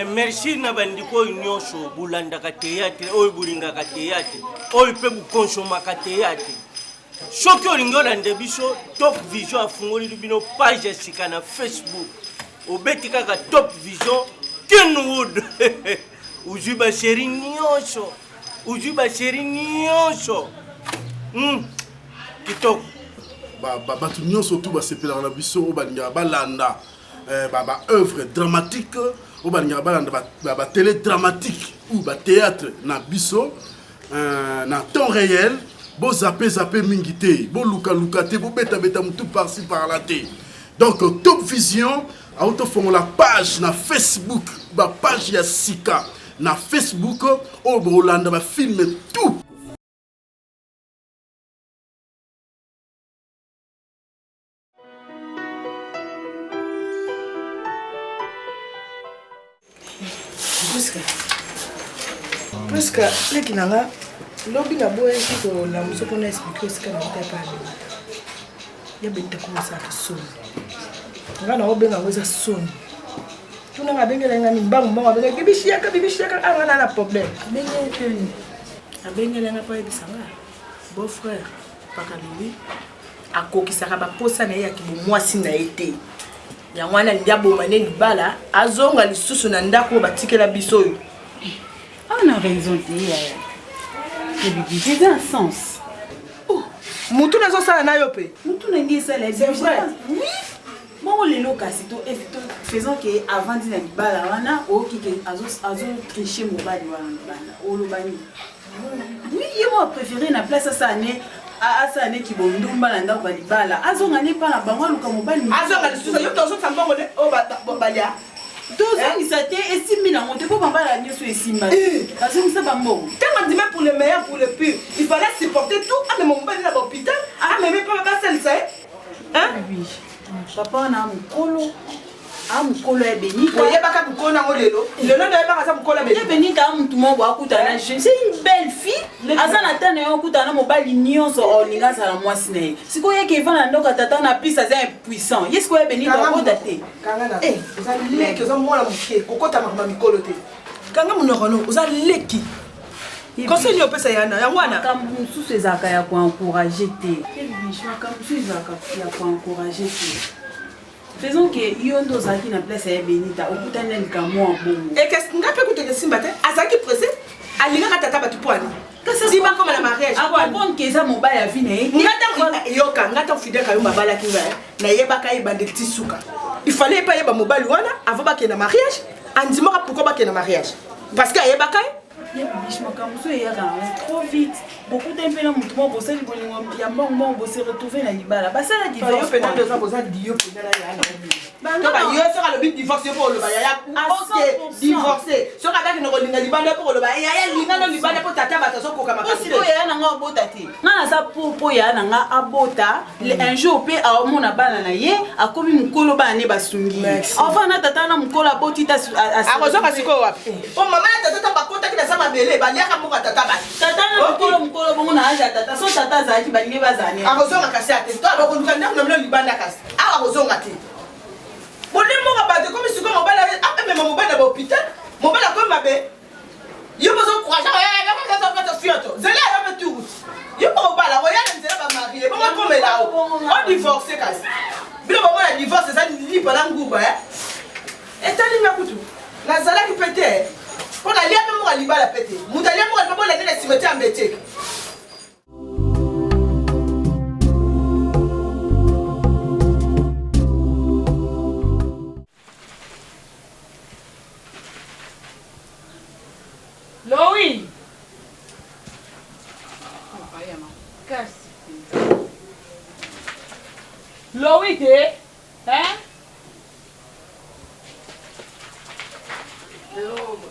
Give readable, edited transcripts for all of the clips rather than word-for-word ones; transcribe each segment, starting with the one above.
Merci na bandiko nyosho bulanda ka théâtre oyo bulinga ka théâtre oyo pe bu consomma ka théâtre soki olingola nde biso Top Vision afungoli bino page sika na Facebook obeti kaka Top Vision Kenwood uji ba série nyosho kitoko batu nyonso tu basepelaka na biso oyo balingaka balanda œuvre dramatique oyo balingaka balanda télé dramatique ou théâtre na biso na temps réel zappe mingi te luka te beta mutu par-ci par-là te. Donc Top Vision autofongola page na Facebook page ya sika na Facebook oyo bolanda film tout. Presque les qui n'ont lobby la boue qui la musique qu'on a expliqué ce qu'elle n'était pas. Il y a bien de commencer à sonner. On a bien à sonner. Tout n'a bien gagné un bang bang avec des bichiers, ah on a un problème. Bien gagné un pas de ça va. Beau frère, pas qu'à lui. À quoi qui sera pas posa na yaki moi si na été. Ya mwana ndiabo maneni bala azonga lisusu na ndako batikela biso yo. On a raison c'est un sens. Oh, mutu nazo sala na yo pe. Mutu na ngi sala c'est vrai. Oui. Bon les locaux to faisons que avant dina bala wana o ki azo tricher mobali wana o lo bani. Oui, moi préféré na place ça né asa ne ki bondumba na ndako balibala azonga ne pa na bango luka mobali azonga lisusu yo tozo tambongo ne o balia tozo isate esimi na monte po bambala nyoso esimba azonga sa bambongo tellement dit même pour le meilleur pour le pire il fallait supporter tout à même mobali na l'hôpital à même pas ça hein oui papa na mukolo mukolo ya Benita oyebaka mukolo nango lelo oyebaka sa mukolo ya Benita mutu moko akutana c'est une belle fille azana tane yo kutana mobali nyonso olinga sala mwasi na ye siko yeke evana ndoka tata na pisa za impuissant yesko ya Benita okoda te kanga na oza leki oza mwana moke kokota makama mikolo te kanga munoko no oza leki conseil yo pesa yana yango wana kambu mususu ezaka ya koencourager te kambu mususu ezaka ya koencourager te. Faisons que Yondo Zaki na place à Benita, au bout d'un bon. Et qu'est-ce qu'on a fait que Simbate Azaki pressé Alina Tata Batupoani. Qu'est-ce que c'est comme la mariage à bon que ça mon bail a fini. Yoka, n'attends fidèle à Yumabala qui va. N'ayebaka et Bandeti Souka. Il fallait pas y avoir mobile avant qu'il y ait un mariage. Andimora pourquoi qu'il y ait un mariage parce qu'il y a Yabaka. Trop vite. Beaucoup de gens ont bossé il y a bon bosser retrouver la libala. Bah ça la divorce. Pendant 2 ans vous avez dit yo yo sera le but divorcer pour le baya. OK, divorcer. Sera avec no linga libala pour le baya. Ya linga no libala pour tata bataso ko kama parce que ya na nga bota te. Na za po ya na nga abota un jour pe a mona bana na ye akomi mukolo bana ne basungi. Enfin na tata na mukolo abotita a rezo kasiko wapi. Oh maman tata bakota ki na sama bele baliaka muka tata ba. Tata na mukolo bongo na aja tata so tata za ki balinge bazane. A rezo makasi ate. To ba ko luka ndako na libanda kasi. A rezo ngati. Bonne mo ba de comme si comme mobile a même mobile à l'hôpital. Mobile comme mabe. Yo besoin courage. Ya fioto. Zela ya me tout. Yo ko ba la royale nzela ba marier. Bon comme là. On divorce kasi. Bilo ba la divorce ça libre la nguba eh. Et tali makutu. La zala qui pété. On a lié même moi libala pété. Mutalia moi pas la nene cimetière mbeteke. Louis. Louis te, hein?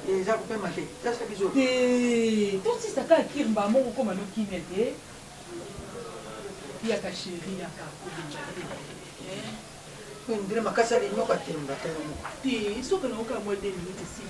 Déjà coupé ma tête. Là c'est bizarre. Tout si ça ka kirmba moko koma no kimete. Ya ka chérie ya ka ko ndire makasa le nyoka temba tena. Ti so que no ka mo 2 minutes si.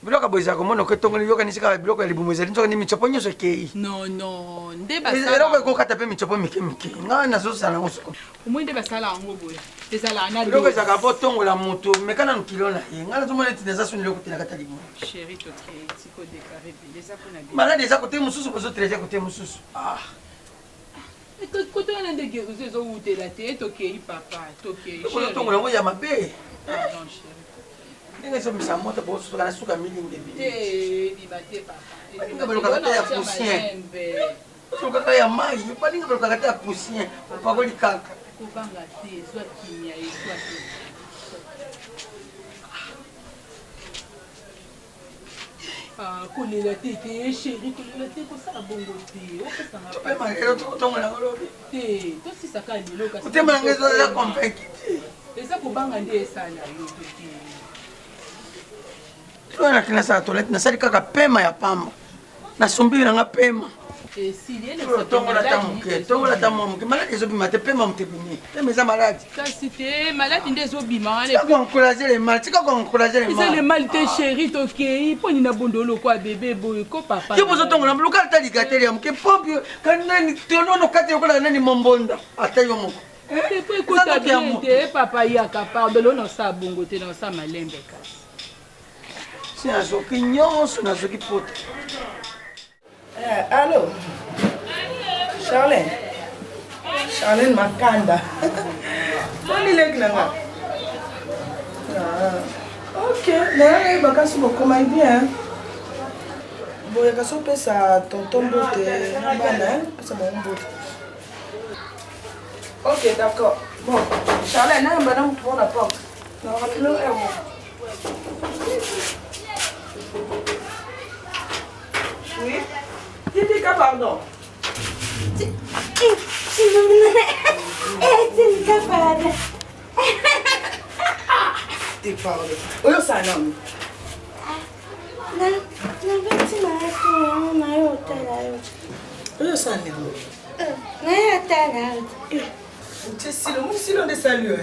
biloko boza komona ko tongo yoka nisika biloko ya libumu ezali nzoka ni michopo nyonso ekei non nde eloko ekokata mpe michopo mike ngai nazosala yango soko omoi nde basala yango boye ezala na biloko ezalaka po tongola moto meka nanu kilo na ye ngai nazomona eti naza soni eloko te na kati ya libumu chéri tokei tiko déclaré bile eza mpona malade eza kote mosusu bozotraite kote mosusu kote wana ndenge ezowutela te tokei papa tokei ozotongola yango ya mabe pardon chéri ndenge ezomisa moto bososoka na suka milingi biba te papa baninga balokaka te ya poussien solokaka ya mai baninga balokaka te ya poussien opakoli kaka kobanga te ezwa kimia ezwa te kolela te te chéri kolela te kosala bongo te opesanga te tosisaka lelo kasi otema nanga eza convaincu eza kobanga nde esala yo te wana kinasala toilette nasali kaka pema ya pamba nasombili nanga pema tongola ta mwa moke maladi ezobima te pema motebimi pema eza maladi kasi te maladi nde ezobima tika koencourage le mal tika koencourage le eza le mal te chéri tokei mponi na bondolo kwa bebe boye ko papa yo bozotongola lokala ta ligateli ya moke pompe kanani tonono kati yokola nani mombonda ata yo moko po ekota bien te papa yaka pardolo naosala bongo te naosala malembe kasi si nazoki nyonso nazoki poto Allô Charlène Charlène Makanda Nani leki nanga Ok, nanga bakasi bokoma bien boye kasi opesa tonton mbote bana pesa bango mbote Ok, d'accord. Bon, Charlène, nanga bana mutu mpona porte narakilo emo Oui Titika, pardon. Titika, pardon. Titika, pardon. Oyo sana. Nabeti na yo otala yo. Oyo sana. Na yo otala yo. Silo, mon silo de salut.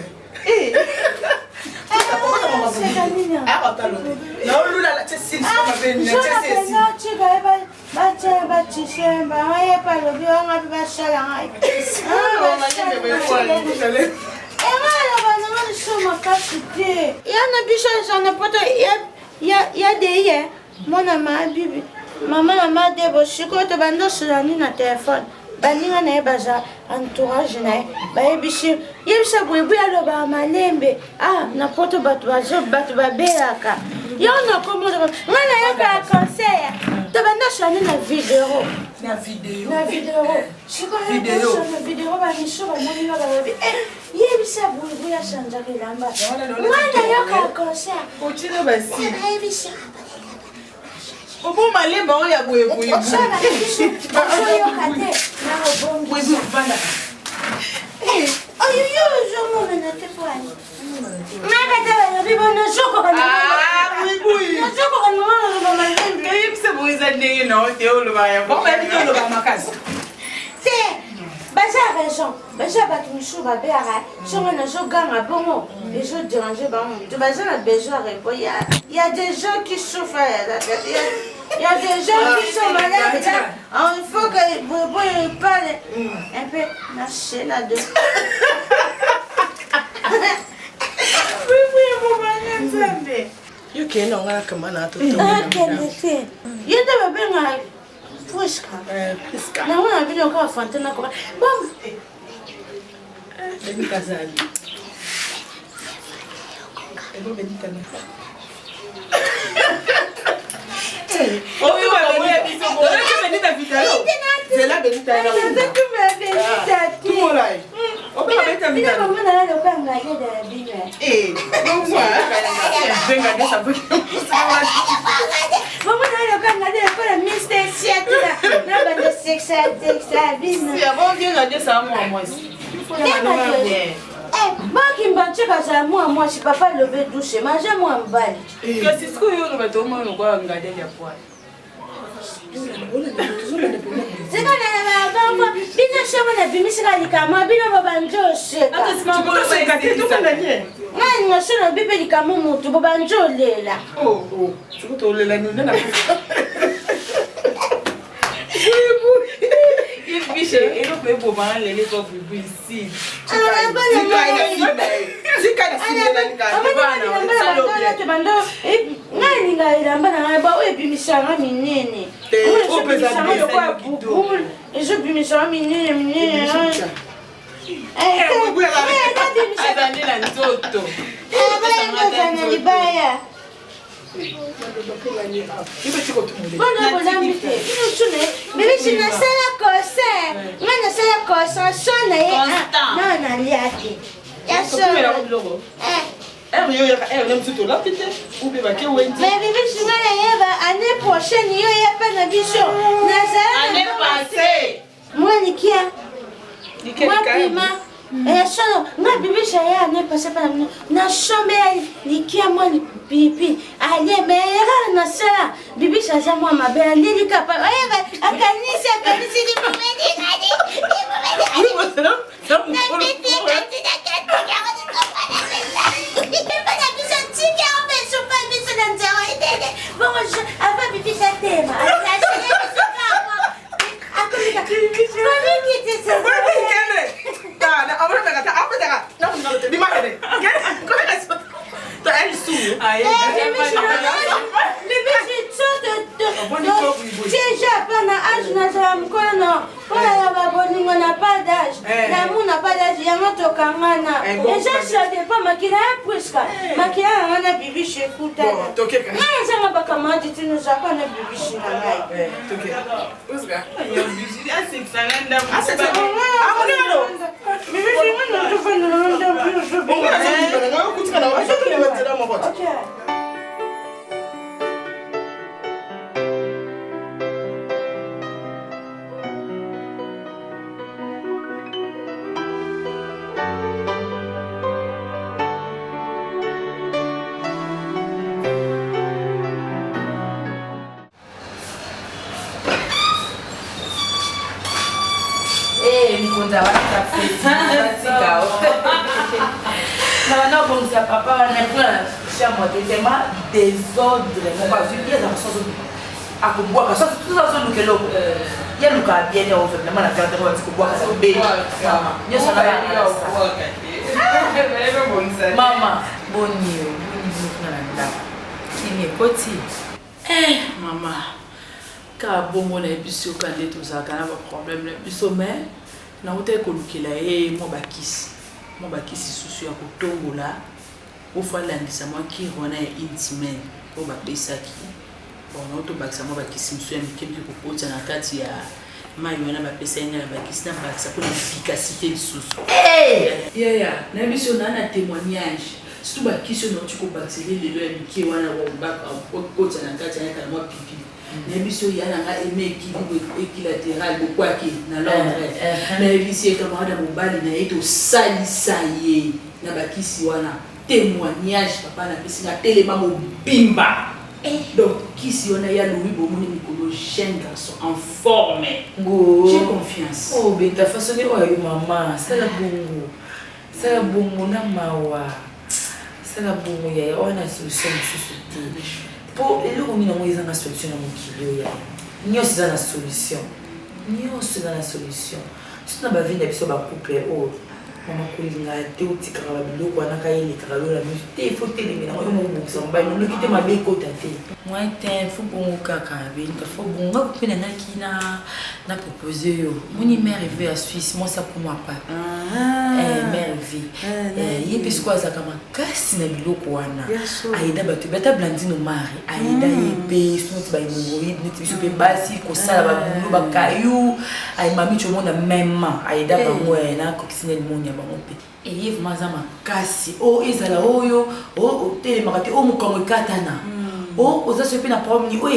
baninga na ye baza entourage na ye bayebishi yebisa bwebu aloba malembe na poto bato babelaka yo nakomoa nga nayaka conseil tobanda shani na video video bamisho bamoninga balobi yebisa bwebu yashanjaka elamba nga nayoka conseil nayebisa Obo malemba oyo ya boye boye. Baza raison, baza bato misu babeyaka songo nazoganga bongo ezodérange bango moto baza na besoin repos. Il y a des gens qui souffrent, il y a des gens qui sont malades. Il faut que vous parlez un peu. Merci la deux. You can't know come on out. Yende babenga Priska. Na wana bino kwa Fontana kwa. Bon. Beni kazali. Ebo beni kana. Oh, tu vas venir biso. Tu vas venir ta vidéo. C'est là beni ta. Tu vas venir tout mon là. On peut mettre ta vidéo. Comment on a le banga de bino. Donc moi, venga de ça peut. Vamos dar o canal para Mr. Siatra. Não vai dar sexta bino. Se avons bien gagné ça moi. bakimbanche kaza moi si papa love douche maja moi mbali kasi siku hiyo ndo bato mwa ngo ngade ya kwa bino shema na bimisika likama bino babanje osheka nani ngashona bibe likama mutu babanje olela sikutolela nini na Biche, et donc les beaux-parents les pauvres ici. Nga bibi shaya ne passe pas na chambre likia moi pipi allez mais na ça bibi shaya moi ma belle lili kapa akanisi di momedi papa on est plein chambre de tellement désordre mon pas je dis dans sens à boire ça tout ça nous que l'eau il y a le cas bien on fait vraiment la garde on va boire ça be il y a ça maman bonio il est petit maman ka bongo na biso ka ndeto za kana ba problème na biso mais na uta ko lukela mo bakisi susu ya kotongola ofalandisa mwa kirona ya intimate po bapesaki bon oto bakisa mwa bakisi musu ya mikebi kokota na kati ya mai wana bapesa yenga ya bakisi na bakisa po na efficacité lisusu ya na biso na témoignage surtout bakisi oyo nauti kobakisele lelo ya mike wana kokota na kati ya yaka na mwa pipi na biso yana nga eme équilibre équilatéral bokwaki na Londres na bisi ekamada mobali na yeto salisa ye na bakisi wana témoignage papa na bisi na telema mobimba donc kisi wana ya Louis bomoni mikolo jeune garçon en forme j'ai confiance oh beta façon de oyo maman sala bongo na mawa sala bongo ya ona solution susu pour le on a une solution à mon kilo ya nyos dans la solution c'est na ba vie na biso ba couple oh mama kulinga te utikaka ba biloko wana ka yele kalola mais il faut télémina on mo bokisa mba no kite mabe kota te moi te faut bon kaka be il faut bon nga kupena na kina na proposer yo moni mère veut à Suisse moi ça pour moi pas mère vie yepi sikwa za kama kasi na biloko wana aida batu bata blandino mari aida yepe sunti ba hemorrhoïde neti biso pe basi ko sala ba bulu ba kayu ai mami chomo na même aida ba moena coccinelle monia ba mope Yves mazama kasi o ezala oyo o telemaka te o mukongo katana o oza sope na problème ni o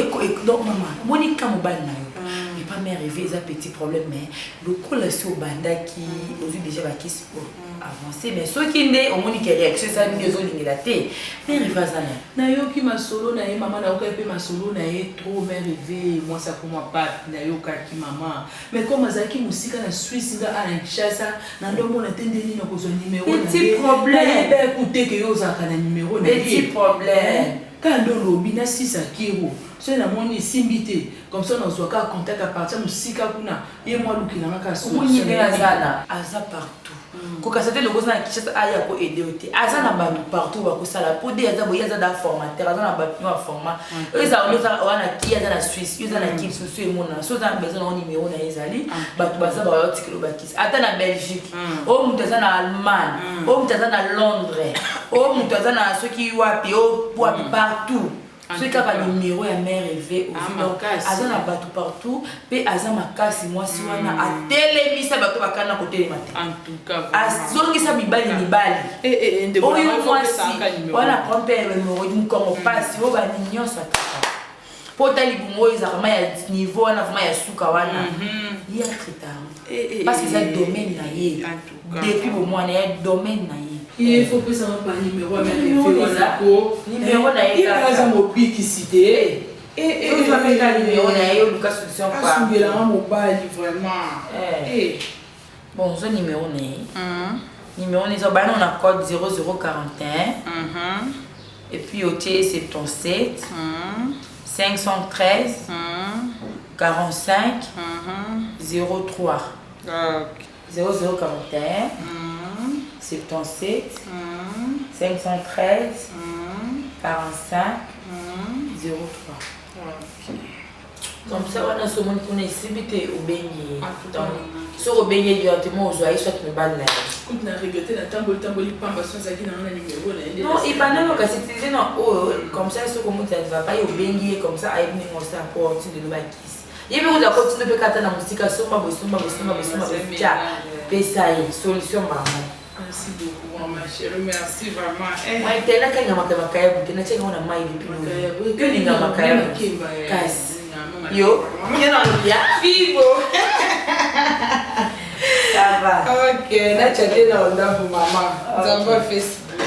donc maman monika mobali na yo et pas mère mère rêvé ça petit problème mais le col sur banda qui aujourd'hui déjà va qui pour avancer mais ceux qui né au monde qui réaction ça ni besoin de la tête mais il va ça na yo ki masolo na ye maman na yo pe masolo na ye trop mère rêvé moi ça pour moi pas na yo ka ki maman mais comme azaki musika na Suisse nga à Kinshasa na ndo mona tendeli na ko zo numéro na petit problème ba écouter que yo za kana numéro na petit problème quand on lobi na 6 kilo so na moni simbité comme ça on soit ka contact à partir musika kuna ye moi lukina ngaka so moni bien azana aza partout koka c'était le gosse na Kinshasa aya ko aider oté azana ba partout ba ko sala podé aza boya aza da formateur azana ba pino format eza wana ki aza na Suisse eza na ki so e mona so za besoin na numéro na ezali ba to baza ba yotikelo ba kisi ata na Belgique o mutu aza na Allemagne o mutu aza na Londres o mutu aza na soki wapi o wapi partout ceux qui ont le numéro ya mère rêvé aza na bato partout pe aza makasi mwasi wana atelemisa bato bakana kotelema te en tout cas azongisa mibali oyo mwasi wana prompe numéro mukongo pasi oyo bani nyonso ataka po tali bungo oyo ezaka ma ya niveau wana vraimen ya suka wana ye atreta parce que eza domaine na ye depuis bomwana ya domaine na ye il faut que ça va pas numéro numéro na ye kaza mobikisité tu vas mettre un numéro na ye oluka solution kwa asungela mobali vraiment bon ce numéro na ye numéro na bana on a code 0041 et puis au T 77 513 45 03 0041 77 513 45 03 comme ça on a ce monde qu'on est simité au beignet sur au beignet directement aux oreilles soit me balle là quand on a regretté la tamboli pamba sans ça qui n'a rien numéro non il pas non quand c'est utilisé non comme ça ce comment ça ne va pas au beignet comme ça avec mes monstres pour de le bakis il veut dire continuer de kata na musika soma bosoma tia pesa yi solution maman. Merci beaucoup ma chérie, merci vraiment. Moi tena kanga makaya bukena chenga ona mai bipi. Que ninga makaya. Kasi. Yo, mnyana ya vivo. Ça va. OK, na chatte na onda pour maman. Zamba Facebook.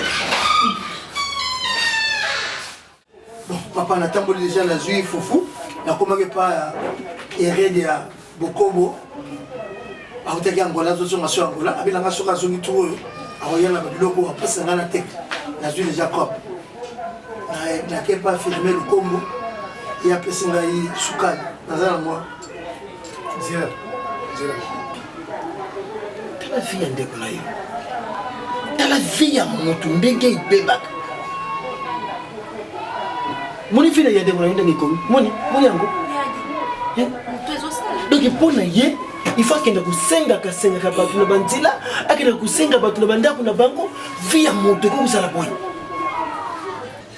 Bon, papa natamboli déjà la zui fofu. Na komake pa erede ya Bokobo. Autaki Angola zo zonga so Angola abilanga soka zongi tuo aoyana ba biloko apesa ngana tek na zui Jacob. Na kepa filmer le Congo et apesa ngai sukani nazala moi. Zira. Tala fille ndeko na yo. Tala fille ya moto ndenge ibebaka. Moni fille ya ndeko na yo ndenge komi. Moni yango. Donc pour na ye il faut qu'il senga bato na banzila akenda kusenga bato na bandako na bango via moto ko usala boy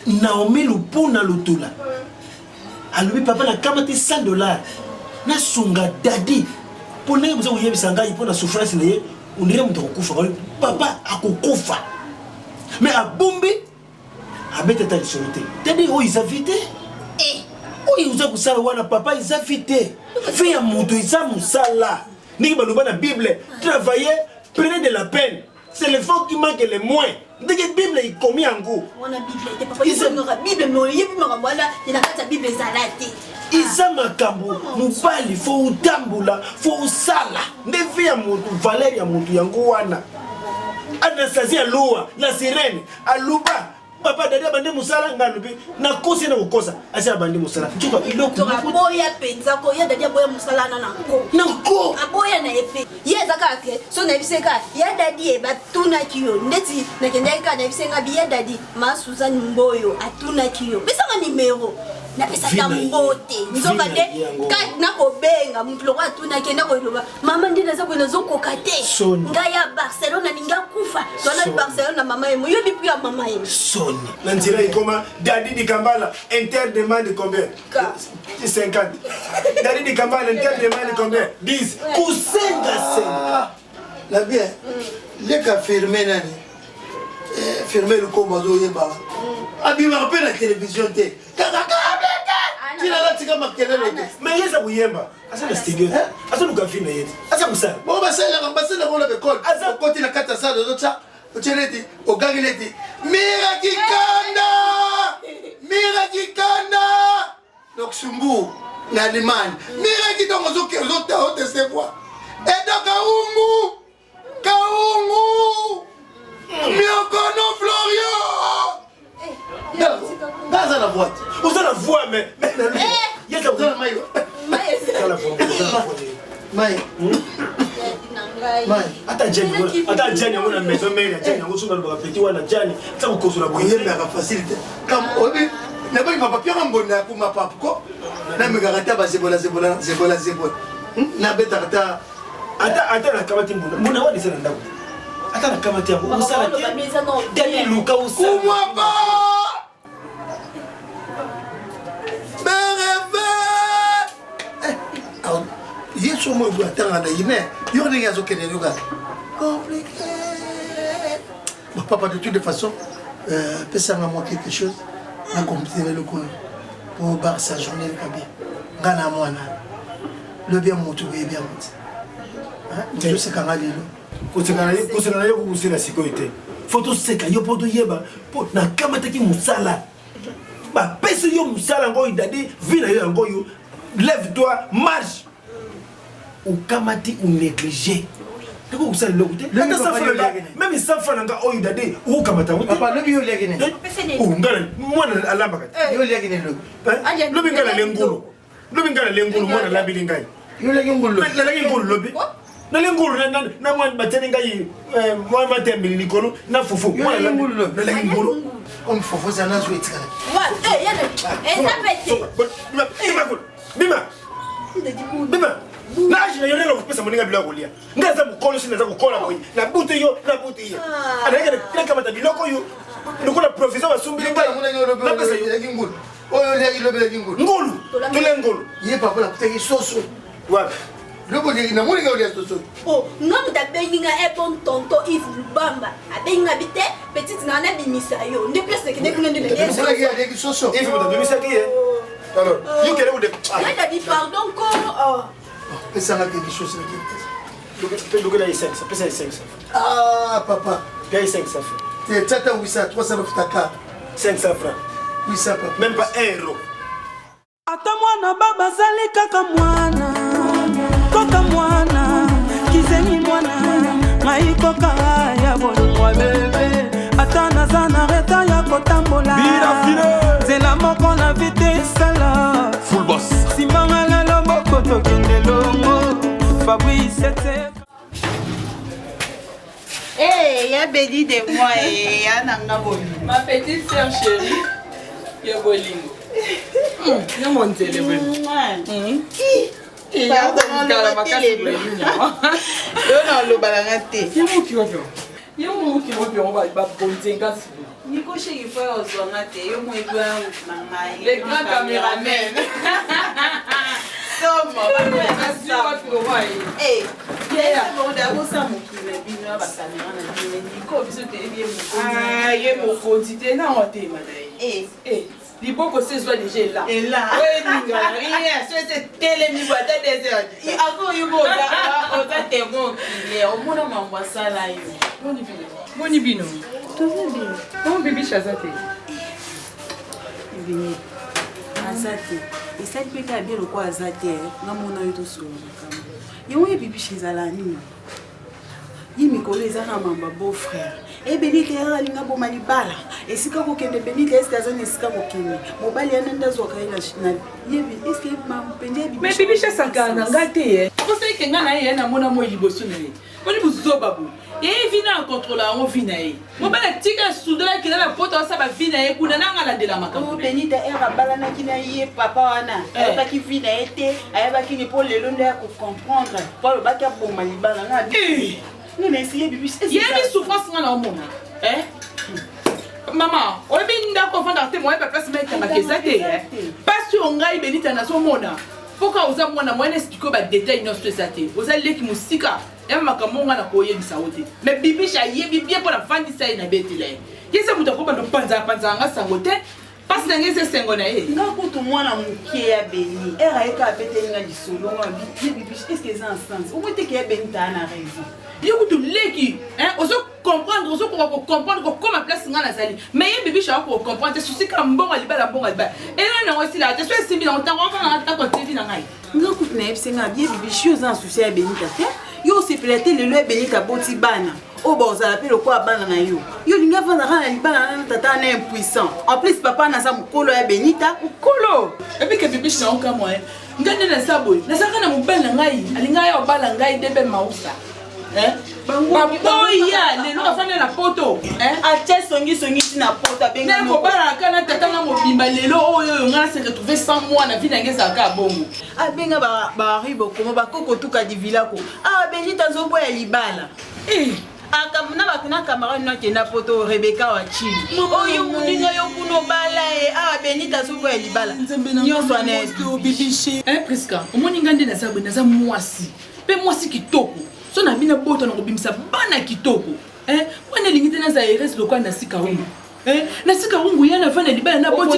Naomi lupuna lutula alubi papa na kamati $100 na sunga dadi pona yebisa kuyebisa ngai pona souffrance na ye unire mtu kukufa papa akukufa mais abombi abeta ta soluté dadi o isavite oyi uza kusala wana papa isavite fais ya moto isa musala Niki baloba na Bible, travailler, prenez de la peine. C'est l'effort qui manque le moins. Dès que la Bible est commis en goût. On a Bible, t'es pas Bible, mais il y a la Bible zalate. Isa makambo, mubali, faut utambula, faut usala. Ndevi ya mutu, Valérie ya mutu yangu wana. Anastasia Lua, la sirène, aluba. Papa dadi abande musala ngalubi na kosi na ukosa asa abande musala chuka iloko to aboya penza ko ya dadi aboya musala na nko aboya na epe yeza kake so na biseka ya dadi e batuna kiyo ndeti na kendeka na bisenga bi ya dadi ma Suzanne Mboyo atuna kiyo bisanga numero na pesa ta mbote nzoka de ka na ko benga mtu lokwa atuna kenda ko iloba mama ndina za kwena zokoka te ngaya Barcelona ninga kufa tona Barcelona mama yemo yo bipi ya mama yemo Nandira ikoma Dadi di Kambala Inter demande combien 50 Dadi di Kambala Inter demande combien 10 Kusenga la bien les cas fermé nani fermé le combat zo yeba abi me rappelle la télévision té tina tika makelele mais yesa kuyemba asa na studio asa lukafina yeti asa kusala bon basala ko la bekol asa koti na kata sa do cha ocheleti ogangileti mira kikanda donc sumbu na limani mira kidongo zoke zota hote se voix et donc kaungu miokono Florian dans la boîte vous allez la voir mais il y a que vous mayo ata jani yango na maison mère jani yango suma ba petit wana jani ça ko kosola boye mais la facilité comme obi na ba papier mbona pour ma papa ko na me garata ba zebola na beta kata ata na kamati mbona wadi sana ndako ata na kamati yango usala ke dani luka usala kumwa ba yeso mo bu atanga na yine yo ne yazo kene yoga compliqué bon papa de toute façon pesanga moi quelque chose na compliquer le coup pour bar sa journée le kabia ngana mwana le bien moto be bien moto hein je sais quand aller kusengana yo kusela sécurité photo seka yo poto yeba po na kamata ki musala ba pese yo musala ngo idadi vina yo ngo yo lève toi marche ou kamati ou négligé ndeko kusala lo kute même sans faire nga oyo dade ou kamata wote papa lo biyo legene o ngala mwana alamba kati yo legene lo lo bingala lengulu mwana labili ngai yo legene ngulu na lagi ngulu lobi na lengulu na mwana batene ngai mwana matembili likolo na fufu mwana ngulu na lagi ngulu comme fufu ça na jouer tikala bima na ajina yone lo kupesa moninga bila kolia ngaza mukolo sina za kukola boyi na butu yo anaika na kama tabiloko yo ndiko na professeur basumbili ngai na pesa yo ngulu oyo legi lo bela ngulu tole ngulu ye papa la kuteki soso wapi lobo legi na moninga olia soso oh ngam ta benginga e bon tonto Yves Lubamba abenga bite petite na na bimisa yo ndi place ke ndekuna ndi legi soso Yves mta bimisa ki alors you kele ude a dit pardon ko pesanga quelque chose là Look at 5 ça pesa 5 ça ah papa paye 5 ça fait c'est tata 800 300 francs 500 francs 800 papa même pas 1 euro ata mwana baba zali kaka mwana koka mwana kizemi mwana ngai koka ya bolingwa bebe ata naza na reta ya kotambola nzela moko na vite esala full boss simanga lelo boko tokende longo Fabrice y'a béni de moi et y'a nanga bolingo. Ma petite sœur chérie, y'a bolingo. Y'a mon téléphone. Les grands caméramens. Liboko sezwa déjà là. Et là. Oui, c'est télé boîte des heures. Il a encore eu bon on va te bon il est au monde m'envoie ça là yo. Boni bino. Tout bien. Comment bébé Chazate? Vini. Azate. Et ça peut être bien le quoi Azate. Na mona yo to so makamba. Yo ye bébé Chazala nini? Yi mikolo ezaka mamba beau frère. Et Benite ya linga bo malibala. Esika ko kende Benite est azana esika ko kende. Mobali ananda zoka ila na yebi est-ce que mampende bibi. Mais bibi Chazakana ngate. Ko sai kenga na ye na mona mo liboso na ye. Ko ni buzoba bu. Et vina contrôler on vina ye. Mobali tika soudola kila la poto sa ba vina ye kuna na ngala de la makambo. Benite era balana kina ye papa wana. Ayaba ki vina ete, ayaba ki ni pour le londe ya ko comprendre. Pour le baka bo malibala na bi. Non mais essayez bibi. Il y a des souffrances dans le monde. Hein? Maman, on est bien d'accord pour faire témoin pour place mettre ma quesate. Parce que on gagne Benita na son monde. Pourquoi vous avez mona moyen expliquer ba détail notre société. Vous allez qui musika. Et makamonga na koye bisaote. Mais bibi cha yebi bien pour la fin de ça na betile. Yesa muta ko ba no panza nga sangote. Parce mwasi na ngese sengo na ye nga kutu mwana mokie ya beni era ye ka apeteli nga lisolo nga bibibishi est ce que eza en sens omoi teke ya beni taa na raison yo kutu leki ozo comprendre ozo koka comprendre ko koma place nga nazali mais ye bibishi ako comprendre te souci ka mbongo libala ela na ngosi la te so esimbi na ntango wana na tako TV na ngai nga kutu na yebise nga bie bibishi yo eza na souci ya beni te yo osepela te lelo ya beni kaboti bana oyo bozala mpe lokola bana na yo yo olingi avandaka na libala na tata na impuissant en plus papa naza mokolo ya benita mokolo epike bibishi na oka mwa nga nde naza boye nazalaka na mobali na ngai alinga ya obala ngai debe mausa baboya lelo afanda na poto atie songisongi ti na poto abengakobalaka na tata na mobimba lelo oyo nga na se retrouve sans moi na vie na nge ezalaka bongo abenga bari bokomo bakoko tuka divilako awa benita azoboya libala na camarade no akenda poto Rebecca wa chini oyo muninga yo kuno bala awa benita azoboya libala nyonso bibishi Priska omoni nga nde naza mwasi mpe mwasi kitoko so na bina boto na kobimisa bana kitoko wana elingi te naza erese lokola na sika ungu na sika ungu yana vana libala na boti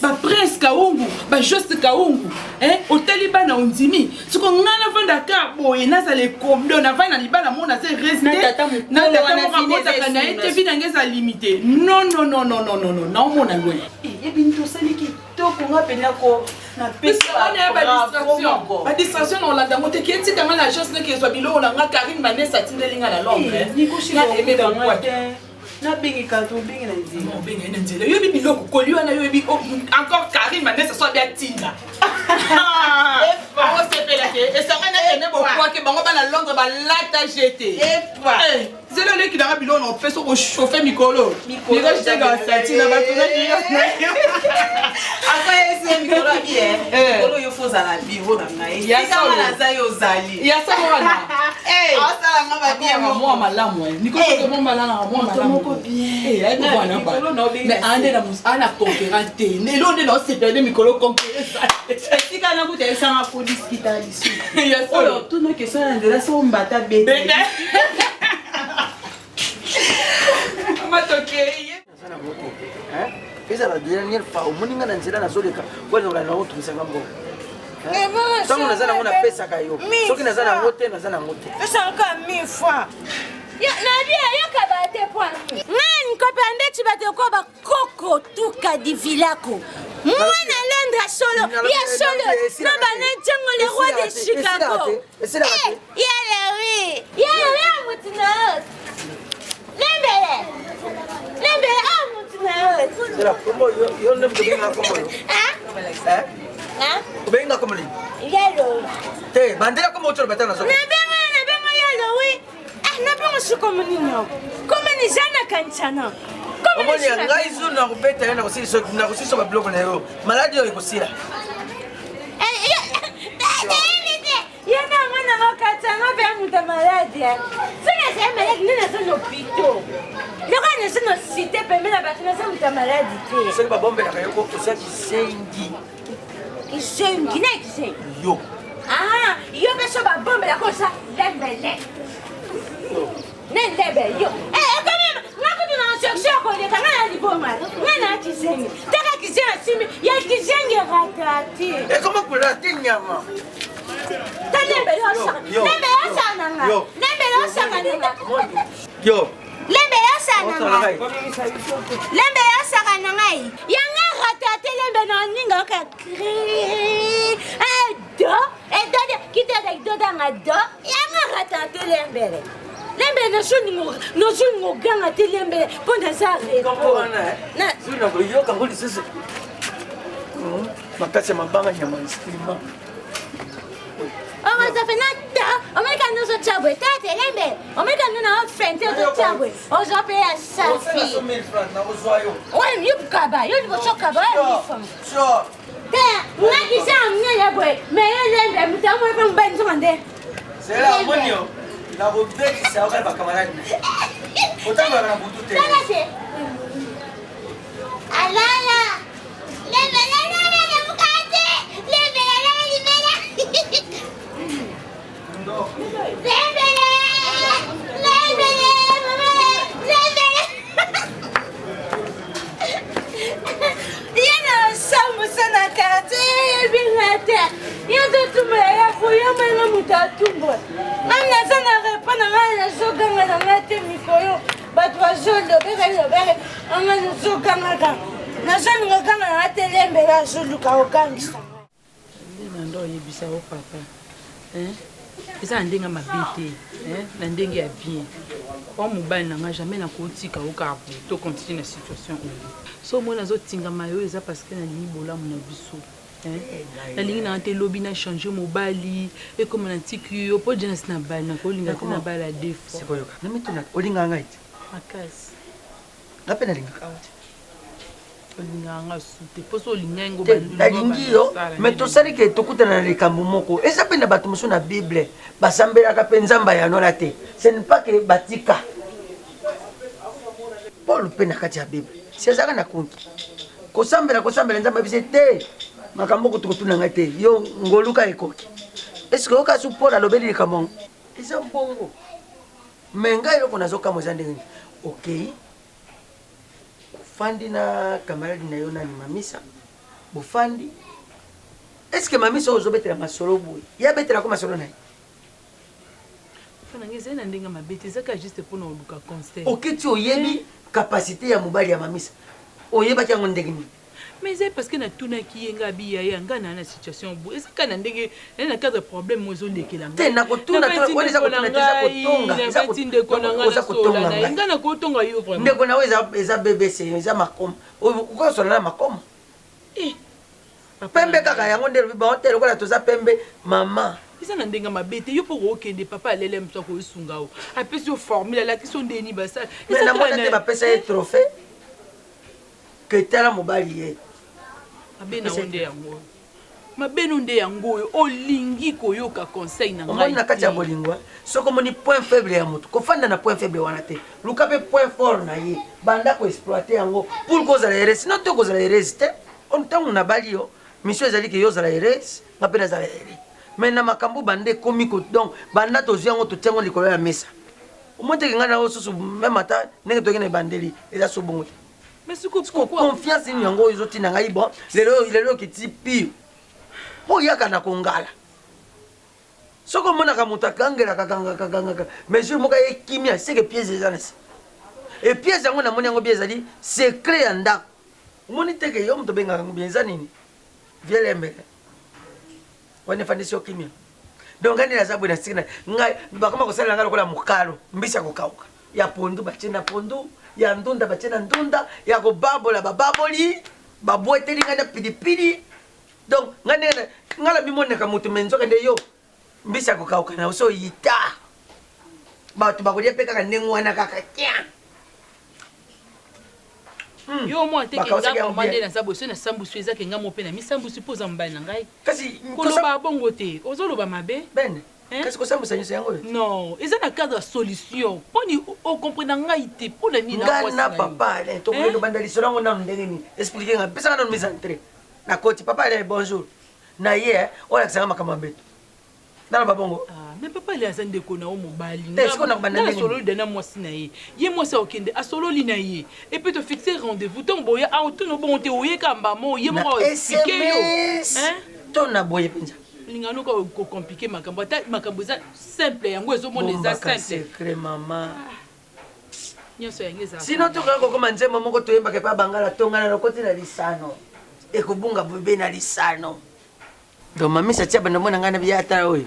baprince kaungu bajoste kaungu otali bana ondimi siko nga na vanda ka boye nazala ekomdo na vai na libala mo naza erese te na tata moka botaka na ye te vi nange eza limité non naomona loin ebini tosali kitoko nga pena ko badistraction na olanda ngo te kietikanga na agence neke ezwa biloko na nga Karine Manesa atindelinga na lombre nabengika tobengi na nzela obengi na nzela yoyebi biloko koli wana yoyebi encore Karine Manesa so abi atinda osepelake esanga na ene bokwake bango bana Londres balata jete zelo leki nanga biloko na opeso kochauffe mikolo mikositeka basati na bato akoyesi mikolo abi mikolo yo fozala biro na ngai ekama naza yo ozali yasako wana aosalanga babiyamwa malamu nikosoke mo malanga mwa malamu ana conquérant te lelo nde naosepelade mikolo conquérant esika nakuta esanga polisi kita lisu oyo tuna question na nzela so mbata bete eza la dernière fois omoninga na nzela nazoleka kolongola nango tumisanga mbongo ntango naza nango napesaka yo soki naza nango te naza nango te pesaka 1000 fois nabia yakaba te point ngani kopela ndeti bato ko bakoko tuka divilako mwana Londres solo ya solo na bana jango le roi de Chicago ya mutina lembele mutina sera como yo no me venga como yo venga como yo yellow te bandera como otro batana solo nabenga yellow oui nabenga sukomo ninyo koma ni jana kanchana omoni ngai zo na kubeta na kusisa babloko na yo maladi oyo ekosila yana mwana makatanga pe amuta maladi sina sema maladi nina sono pito loko na sono cité pembe na bato na sono maladi te sasa babombe na kayo ko sa kisengi na kisengi yo yo beso babombe la kosa lembele nendebe yo nakutunasoksokoleka ngana liboma ngana kisengi taka kisengi simi ya kisengi ratati ekoma kurati nyama talembe yosaka na ngai yanga ratate lembe na ninga ka edo kitaka idodanga do yanga ratate lembele lembe nosuningo ganga te lembele mpo naza makasi ya mabanga nyama nsima Ongazafenata, omeka nuzo chabwe, tate lembe, omeka nuna frente ozo chabwe, ozo pe ya safi. Oye, yup kaba, yup go chokaba, yifam. Sure. Te, ngaki sa mnya ya bwe, me lembe, mutamu epe mbenzo mande. Sera monyo, na bobeki sa okali bakamaradi. Otanga na butu te. Tagase. Alala. Lembe, mukate. Lembe, libre. Même naza na repas na ngai nazoganga na ngai te mikoyo bato bazolobeka anga nazogangaka nazolingakanga na ngai te lembela azoluka okangisa nando oyebisa o papa eza na ndenge mabe te na ndenge ya bien o mobali na nga jamais nakotika okaka to continue na situation oyo so moi nazotingama yo eza parce que nalingi bolamu na biso nalingi na te lobi na changer mobali ekoma na tiki yo po jeunesse na bali nakolinga te na bali ya defo sikoyoka namituna olingaka ngai te makasi ngape nalingaka olinganga sute po so olingango nalingi yo me tosali ke tokutana na likambo moko eza mpe na bato mosusu na bible basambelaka mpe nzambe yanola te ce n'est pas que batika paul mpe na kati ya bible si ezalaka na konki kosambela nzambe bise te makambo kotokotuna ngai te yo ngoluka ekoki eske okasi paul alobeli likambo eza mbongo me ngai eloko nazokamo eza ndenge okei fandi na camarade na yo nani mamisa bofandi eske mamisa ozobetela masolo boye ya betelako masolo na ye fananga ezali na ndenge mabe te ezaka juste mpona oluka conseil okiti oyebi kapasité ya mobali ya mamisa oyebaki yango ndenge nini mais ezali parce que natunaki ye nga biya ye anga na situation boye ezaka na ndenge naye na cadre problème mo ezolekela te nakotuna ndeko na nga nasola na ye nga nakotonga yo vraiment ndeko nawe eza bbc eza makoma okosola na makoma pembe kaka yango nde lobi bahotel lokola toza pembe mama eza na ndenge mabe te yo mpo kookende papa alele moto akoesunga yo apesi yo formule alakisi yo ndeni basala me namona te bapesa ye trophée ke tala mobali ye mabe na onde yango mabe no nde yango oyo olingi koyoka conseil na ngai na kati ya bolingo soki omoni point faible ya moto kofanda na point faible wana te luka mpe point fort na ye banda koexploite yango pour kozala herese sino te kozala herese te ntango nabali yo mission ezali ke yo ozala herese nga mpe nazala here mais na makambo banda ekomi donc banda tozwi yango totiango likolo ya mesa omoi teke ngai na yo susu meme ata ndenge toki na ebandeli eza so bongo te mais confiance ini yango oyo ezotinda ngai bon lelo okiti pire po yaka na kongala soki omonaka moto akangelaka mesure moko ekimia seke pièce eza na se e pièce yango namoni yango bie ezali secret ya ndako omoni teke yo moto obengaka yango bien eza nini vielembele wana efandisi okimia donc ngai nde naza boye na siki ngai bakoma kosalela ngai lokola mokalo mbisi ya kokauka ya pondu batie na pondu ya ndunda batie na ndunda ya kobabola bababoli babweteli ngai na pilipili donc ngai na bimoneka moto me nzoka nde yo mbisi ya kokauka na oso yita bato bakolia mpe kaka ndenge wana kaka tia yo mwa te kenga komande na saboso na sambusu eza kenga mo pe na misambusu mpo za mobali na ngai kasi koloba bongo te ozoloba mabe bene kasi kosambusa nyonso yango non eza na cadre ya solution mponi okomprena ngai te mpona nini ngai na papa ale tokolelo banda lisolo yango nano ndenge nini explike ngai pesanga nano mise entre na koti papa ale bonjour na ye olakisanga makambo ya mbeto nana babongo mais papa ale aza ndeko na yo mobali asololi dana mwasi na ye ye mwasi akokende asololi na ye epuis tofixe rendez-vous ntongo boye aotuna bongo te oyeka mbamo ye moko aexplike yo to na boye mpenza lingano kokomplike makambo ata makambo eza simple yango ezomona eza simple mama nyonso yango eza sino tokoya kokoma nzembo moko toyembaka epa bangala tongana lokoti na lisano ekobunga bobe na lisano donc mamisa tia banda mwana ngai na biya ata oyo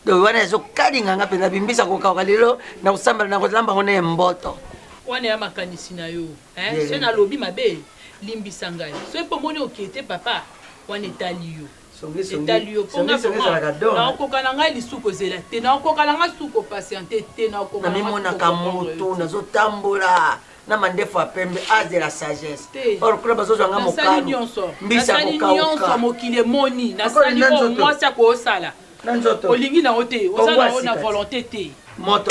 donc wana ezokalinga nga mpenza bimbisa kokauka lelo na kosambala na kolamba ngo na ye mboto wana ya makanisi na yo so nalobi mabe limbisa ngai so mpo moni okete papa wana etali yo etali yo naokoka na ngai lisuku ozela te naokoka na ngai suku opatiente te namimonaka moto nazotambola na mandefu ya pembe azela sagesse or kuna bazozwanga mokalo mbisi ya kokauka mokili emoni nasali oyo mwasi akoosala olingi nango te ozala nango na volonté te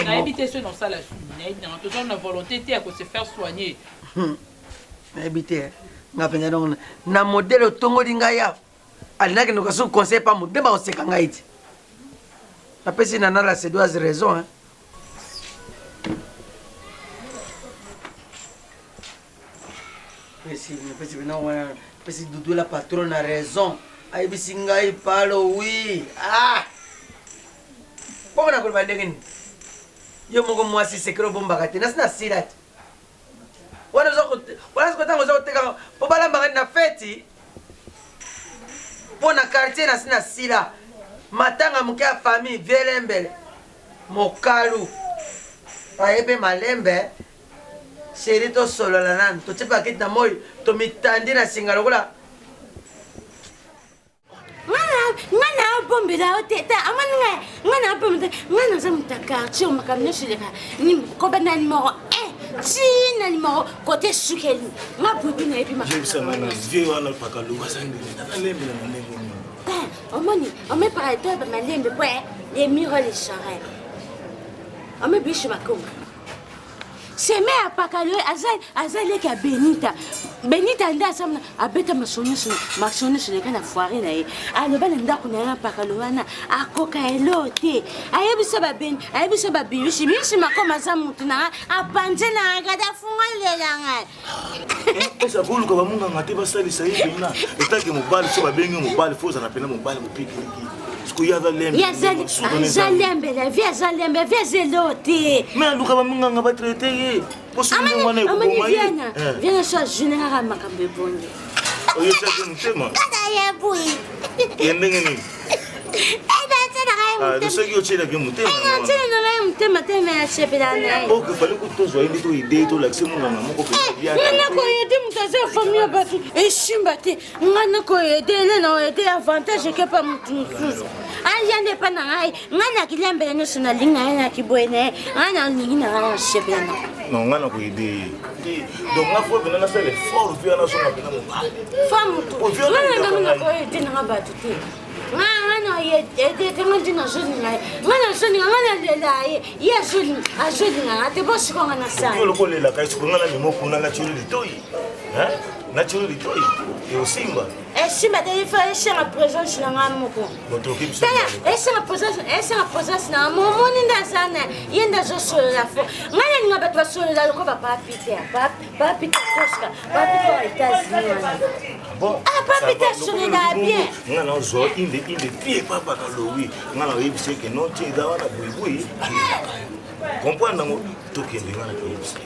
nayebi te so nosala suni nayebi nango tozala na volonté te ya kose faire soigner nayebi te nga mpenza dongo na modele otongoli ngai awa alinaki nokasu conseil pa moto nde bakoseka ngai te napesi nana la sédoise raison pesi dudu la patron na raison ayebisi ngai palo wi Pourquoi on a pas de yo moko mwasi sekero bombaka te nasina sila te wana sikotango oza koteka mpo balambaka na feti mpo na quartier nasina sila matanga moke ya famille vielembele mokalu aye mpe malembe sheri tosolola nanu totie paketi na moi tomitandi na singa lokola ngana bombela oteta amani ngana bombela ngana za mutaka chio makamne shileka ni koba na numéro 1 china numéro côté sukeli nga bubu na epi je bisa mana vie wana pakalu basandi na lembe na lembe omoni ome para to ba malembe pwe les murs les charrets ome bishi makoma seme apakalo azali ka benita nda samna abeta masonyusu leka na foire na ye aloba na ndako na ye apakalo wana akoka elote ayebisa babibishi bishi makoma aza mutu nanga apanze na ngada fungalelanga esa koluka bamunganga te basalisa ye pena etake mobali so babengi mobali fo ozala pena mobali mopikiliki azalembe la vie azalembe vie azelote mais aluka bamunganga batraite ye viens so azunengaka makambo ebonge oyesaki motema yendenge nini soki otyelaki motema teme asepela naye okefali kutozwa ye nde toide tolakise munganga moko ngana koyede moto aza famille ya bato esimba te ngana koyede ele na oyede avantage ekepa motu mosusu aya nde epa na ngai ngai nakilembele nyonso nalinga ye nakiboye na ye ngai nalingi na ngai nasepela na non ngai nakoyede ye donc nga fo pena nasala effort vi wana songa pena mobali fa motu ngana nakoyede nanga bato te ngana yedete ngandina zolinga ngana zolinga ngana lela ye azolinga ate bosikonga na sana lokolela kai sikonga na limokuna na chulu litoi na chulu litoi eosimba esimba te ifa eshenga présence na nga moko eshenga présence na momoni ndazana ye ndazosolola fo ngana ninga bato basolola loko bapapite koska papite wa États-Unis bon papite solola bien nga na zo inde tie papa kalowi nga na yebise ke no tie da wana buibui comprendre ngo tokende nga na yebise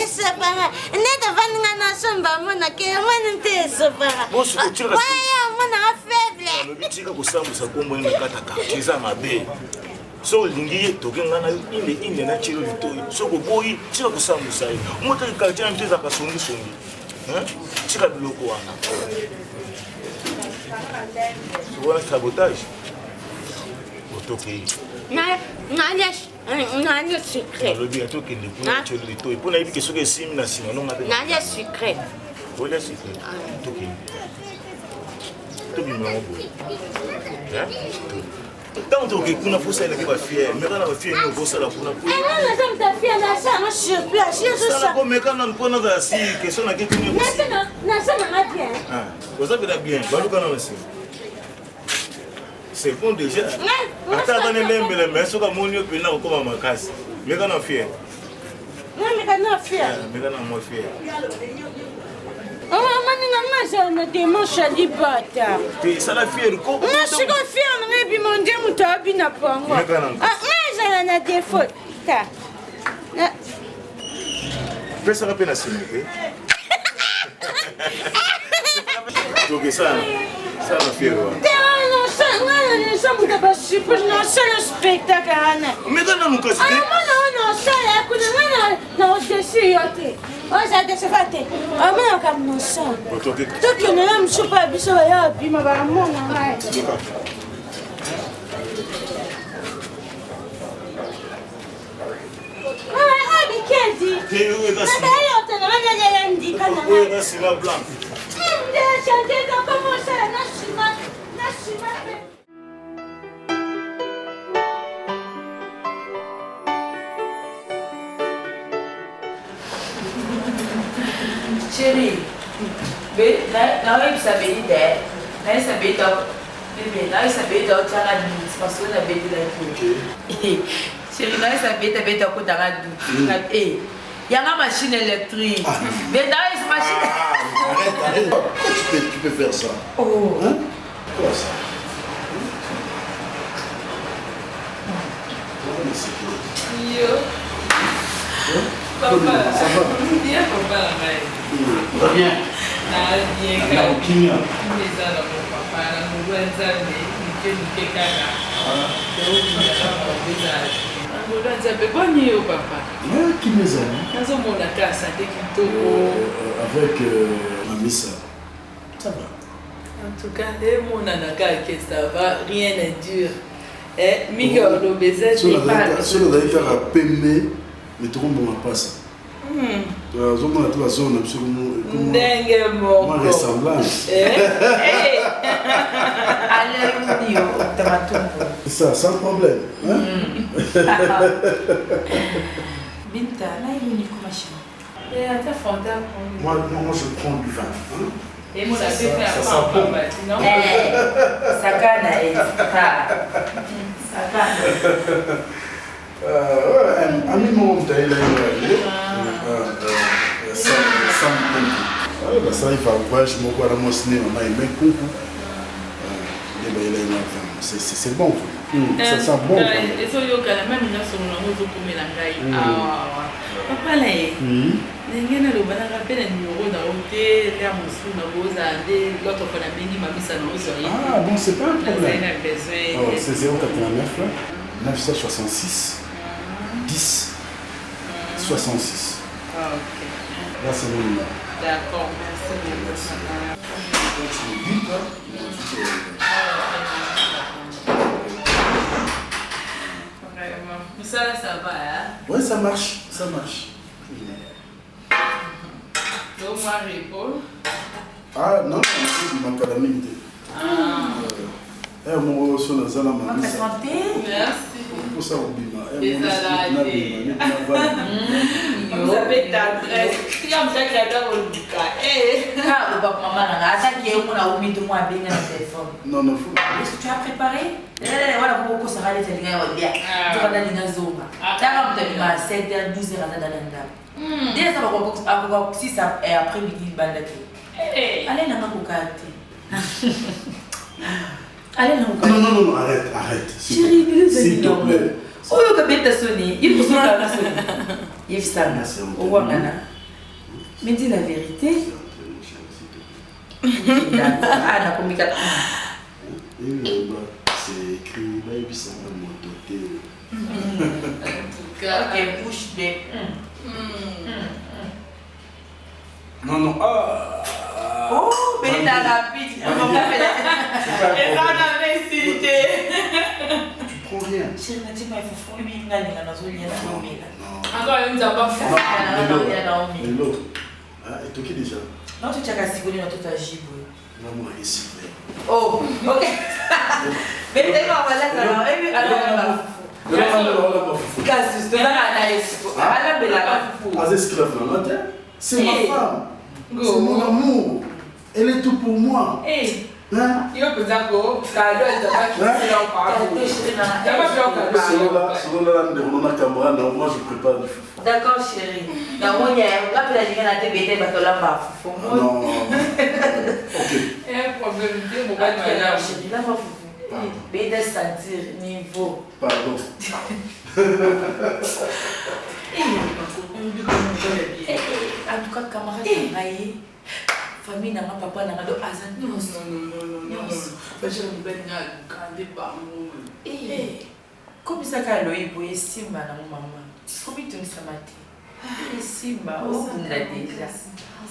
esepara neta vaninga na somba mona ke mwana nte esepara waya mwana afaible alobi tika kosambusa kombo ene kataka eza mabe so olingi ye toke nga na inde na chilo litoi soko boyi tika kosambusa ye motaki quartier na mite ezaka songisongi tika biloko wana wana sabotage otoke nani secret alobi atokende kuna chelo litoi mpona yebi ke soki esimi na nsima nonga te nani secret olia secret tokende tobimango boye ntango toke kuna fosalaki bafiere meka na bafiere nini okosala kuna komeka nanu mpo nazala si question nake tuni oza pena bien baluka na nsima c'est bon déjà ata ata nelembele mais soki amoni yo mpena okoma makasi meka na fiere meka na mwa fiere maninga ngazana te moshali bata esala fiere nasiko fiere nanga ebima nde moto abina pango ngazala na defo ta pesaka mpe na nsima te tokesana sala fiere wana nasamuka basupose nasala spectacle wana meka nanu kasi te mwana osala kuna ngana na odesi yo te ozadesefa te omona okamu nosala tokende na mosupa ya biso baya abima bamona ngai abikezi nabayotenaalela ndika nangai ndesantekakomosala nasima Chérie, naoyebisa beli te nayebisa beli to otianga duti parce que nabelilaki chérie nayebisa beli te beli to okotanga duti yanga machine électrique mais nayebisa machine Tu peux faire ça. Oh. Hein? Quoi ça? ici. Yo. Papa. Ça va? Bien, papa, la maille. Ça va bien? Ah, bien, quand même. Qui est là? Mais ça, là, mon papa, là, mon doigt, ça, mais il caca. Mon doigt, ça, mais bon, il est au papa. Qui est là? Dans un monde à casse, dès qu'il avec ma missa. Ça va. En tout cas, mon anaka, ça va, rien n'est dur. Eh, Miguel, le baiser, c'est pas. Si on a été à Pembe, mais tout le monde n'a pas ça. Zomona tu bazona absolument ndenge moko ma ressemblance allez yo tamatumbo ça sans problème hein Binta na yini kuma shima ata fonta moi je prends du vin hein? Et moi, ça fait un peu non? Sakana et un minimum d'ailleurs ça il va voyager mon quoi mon ciné on a aimé coucou c'est bon ça sent bon et so yo kala même na so na moto komela ngai papa la ye ndenge na loba na rappela numéro na ote ya mosu na boza de l'autre fois na bengi mamisa na ozo ye ah bon c'est pas un problème c'est 089 966 10 66. Ah, ok. Là, c'est le numéro. D'accord, merci. Ça, ça va, hein? Oui, ça marche, ça marche. Donc, moi, réponds. Ah, non, c'est ma calamité. Ah. Mon son a zala ma merci. Pour ça, on bima. Vous avez ta adresse. Tu as déjà créé au Luca. Ah, le papa, maman, attaque et on a omis de moi à bien dans le téléphone. Non. Est-ce que tu as préparé? Voilà, beaucoup ça va les alliés au bien. Tu vas dans une zone. Tu as fait à 7h, 12h à Dadalanda. Dès ça va avoir 6 après-midi, le bandate. Allez, n'a pas beaucoup. Allez, non, arrête. Chérie, s'il te plaît. Oh, il y a sonné. Il faut sonner. Il faut sonner. Mais dis la vérité. Ah, la communication. C'est écrit, là, il s'en va monter. Ok, bouche bien. Non. Oh, mais il a rapide. Et ça, on a insulté. Tu prends rien. Chérie, dis-moi, il faut faire une année dans une année. Encore une fois, Hello. Et toi qui déjà? Non, tu as cassé dans toute ta gibe. Non, moi, ici. Oh, ok. Mais tu vas voir là, c'est ma femme. C'est mon amour. Elle est tout pour moi. Hein? Moi je prépare du foufou. D'accord chérie. Non. Ok. Sentir niveau. Pardon. En tout cas, camarade, famille n'a pas papa n'a pas de hasard. Non. Comme ça, quand il est Simba, maman. Comme il te dit, Simba, oh, on l'a déjà.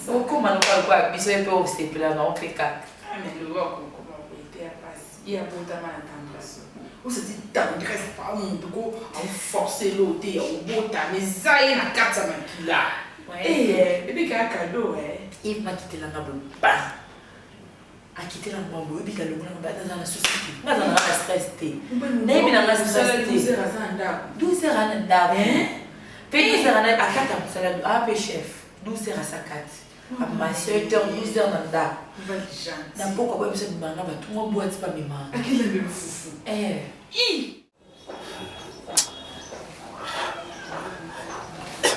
Oh, comment on va bien se faire au step là, on fait 4. Mais le roi, comment on peut être passé? Il y a beaucoup de tendresse. On se dit tendresse par mon togo, on force l'autre, on botte, mais ça y est, la carte, ça m'a dit là. Et puis, il y a un cadeau, il m'a quitté la maman. A quitté la maman, et puis il a le dans la société. Dans la stress. N'est pas dans la stress. 12 heures à Ndab. Fait 12 heures à 4 ans, à peu chef. 12 heures à sa 4. À 7 heures, 12 heures à Ndab. Dans pourquoi vous êtes banana, tout le monde boit pas mes mains. À qui le foufou?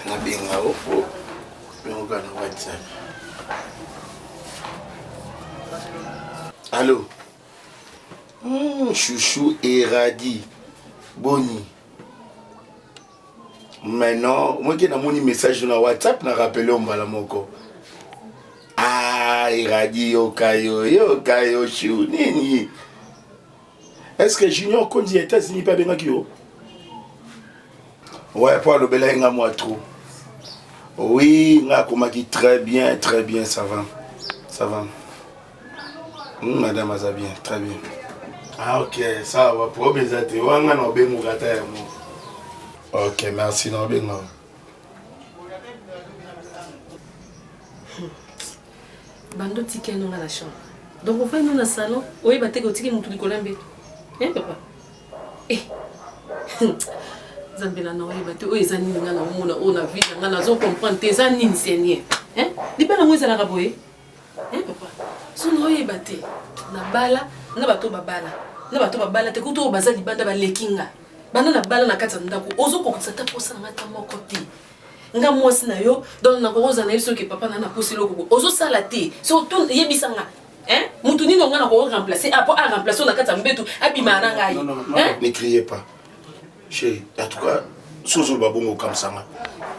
Nabenga opo. Benga na WhatsApp. Allô? Chouchou et Radi. Boni. Maintenant, moi qui ai mon message sur WhatsApp, n'a rappelé au Malamoko. Ah, il a dit yo kayo chou nini. Est-ce que Junior quand il était signé pas bien kio? Ouais, pour le belay nga moi trop. Oui, nga komaki très bien, ça va. Ça va. Madame Aza bien, très bien. Ah ok, ça va. Pour bezate, wanga no be mugata ya mo. Ok, merci no be no. Bando tike no na chambre. Donc on fait nous dans salon, oui ba teke tike mutu likolo mbeto. Hein papa? Eh. Zambela na oui ba te o ezani nga na mona o na vie nga na zo comprendre tes anines seigneur. Hein? Libela mo ezala ka boye. Hein papa? So no oui ba te na bala na bato babala. Na bato babala te kuto baza libanda ba lekinga. Bana na bala na kata ndako ozo kokisa ta posa na ngata moko te. Nga mwasi na yo donc na koza na yeso ke papa na posi loko ozo sala te so to yebisanga hein mutu nini nga na ko remplacer après à remplacer na kata mbetu abima na ngai non ne criez pas chérie en tout cas sozo babongo comme ça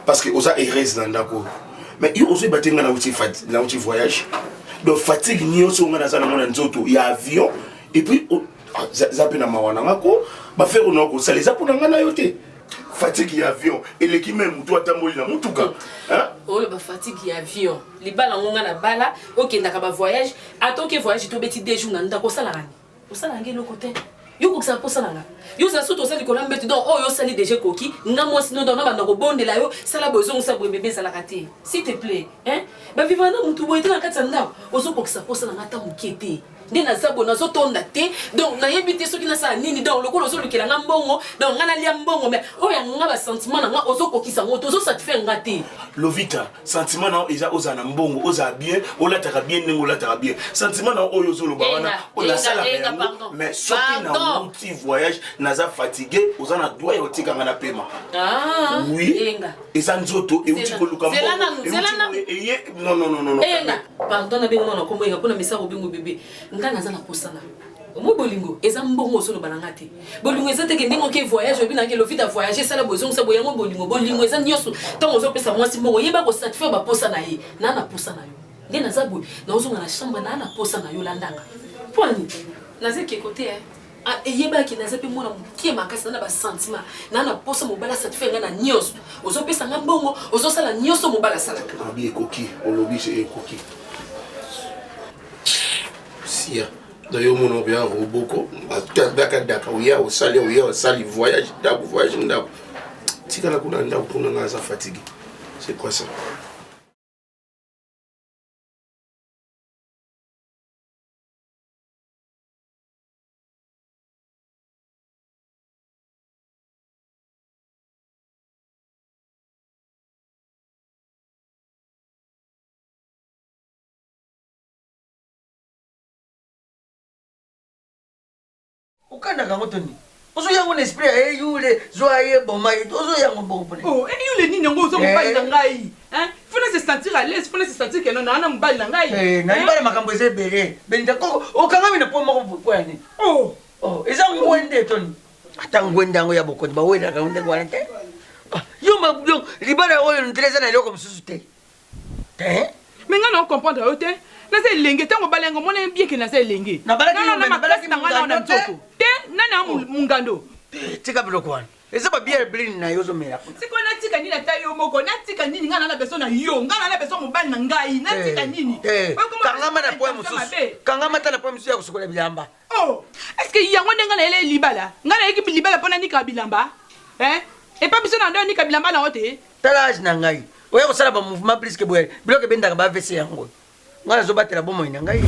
parce que oza erreur dans ndako mais il ozo batenga na uti voyage donc fatigue ni ozo nga na sana mona nzoto ya avion et puis zape na mawana ngako ba faire no ko sala zapo na nga na yote fatigue avion et l'équipe même toi tamoli na mutuka hein oh le fatigue avion li bala ngonga na bala OK ndaka ba voyage attends que voyage to beti 2 jours na ndako sala ngani osala ngelo côté yo ko sa posa nga yo za soto sali ko lambetu donc oh yo sali déjà koki nga moi sinon dans na ko bondela yo sala bozong sa bébé sala raté s'il te plaît hein ba vivana mutu boite na katsa ndako ozo ko sa posa nga ta mukete ndena sabo na zo tonda te donc na yebite soki na sa nini donc lokolo zo lukela nga mbongo donc nga na lia mbongo mais oya nga ba sentiment na nga ozo kokisa ngoto ozo satisfaire nga te Lovita sentiment na eza ozana mbongo oza bien olataka bien nengo olataka bien sentiment na oyo zo lobana ona sala mais soki na outil voyage naza fatigué ozana doit yotika nga na paiement ah oui enga eza nzoto e uti koluka non enga pardon na bingo na kombo enga pona misa ko bingo bébé nga naza na posana mo bolingo eza mbongo solo balanga te bolingo eza teke ndenge ke voyage obi na ke Lovita voyager sala bozong sa boyango bolingo eza nyoso tango zo pesa mwasi mbongo yeba ko satisfaire ba posana ye na posana yo nde naza boy na ozonga na chambre na posana yo landanga poni naza ke côté ah yeba ki naza pe mona mukie makasi na ba sentiment na posa mobala satisfaire nga na nyoso ozo pesa nga mbongo ozo sala nyoso mobala sala abi ekoki olobi se ekoki Sia, d'ailleurs mon bien roboko, daka uya osali voyage, ndako. Tika la kuna ndako kuna ngaza fatigué. C'est quoi ça? Ukanda ngotoni ozo yango na esprit e yule joye bomai ozo yango bonpone oh e yule nini ngo ozo mobali na ngai hein faut se sentir à l'aise faut se sentir que non na mobali na ngai eh na ibale makambo ezebere benda ko okanga mina po mako kwani oh eza ngwende toni ata ngwende yango ya bokoni ba wena ka ngwende kwana te yo mabyo libala oyo nteleza na loko msusu te mais nga na comprendre yo te na se lenge tango balengo mona bien que na se lenge na balaki na ngana na nzoko te nana mungando tika bilo kwana eza ba bière blin na yozo mera siko na tika nini ata yo moko na tika nini ngana na beso na yo ngana na beso mobali na ngai na tika nini kangama na poème mususu kangama ta na poème mususu ya kusukola bilamba oh est-ce que yango ndenga na ele libala ngana yeki libala pona nika bilamba et pas biso na ndo nika bilamba na ote talage na ngai oya kosala ba mouvement plus que boye biloke bendaka ba vese yango ngana zo batela bomo ina ngai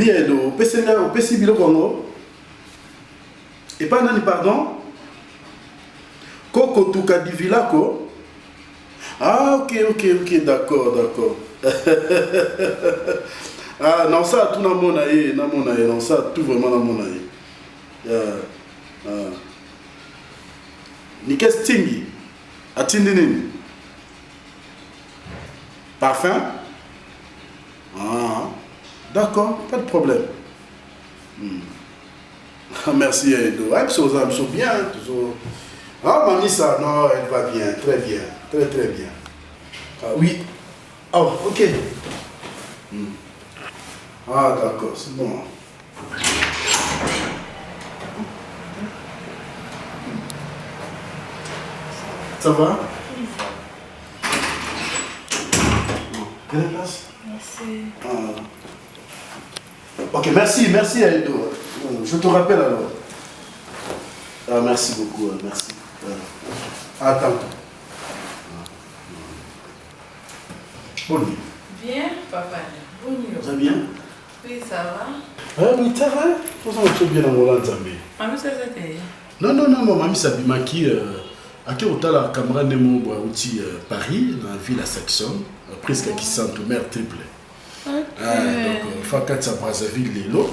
Oui, Edo, au PC Bilo Congo. Et pas Nani, pardon. Koko Tuka Divilako. Ah, ok, d'accord. Ah, non, ça, tout le monde a eu, non, ça, tout vraiment le monde a eu. Niké Stingi, Atindini. Parfum? Ah, d'accord, pas de problème. Merci, Edo. Ah, ils sont bien, toujours. Ah, mamie, ça, non, elle va bien, très bien, très bien. Ah, oui. Oh, ok. Ah, d'accord, c'est bon. Ça va? Quelle place? Merci. Ah. Ok, merci Edo. Je te rappelle alors. Ah, merci beaucoup, merci. Attends. Bonne nuit. Bien, papa. Bonne nuit. Ça va bien? Oui, ça va. Ah oui, ça va. Tu es bien dans mon land, Zambé. Mamie, ça c'était. Non, mamie Sabimaki, à qui on a la caméra de mon outil Paris, dans la ville à Saxon, presque qui sent mère triple. Ok. Donc, il faut que ça Brazzaville, les lots,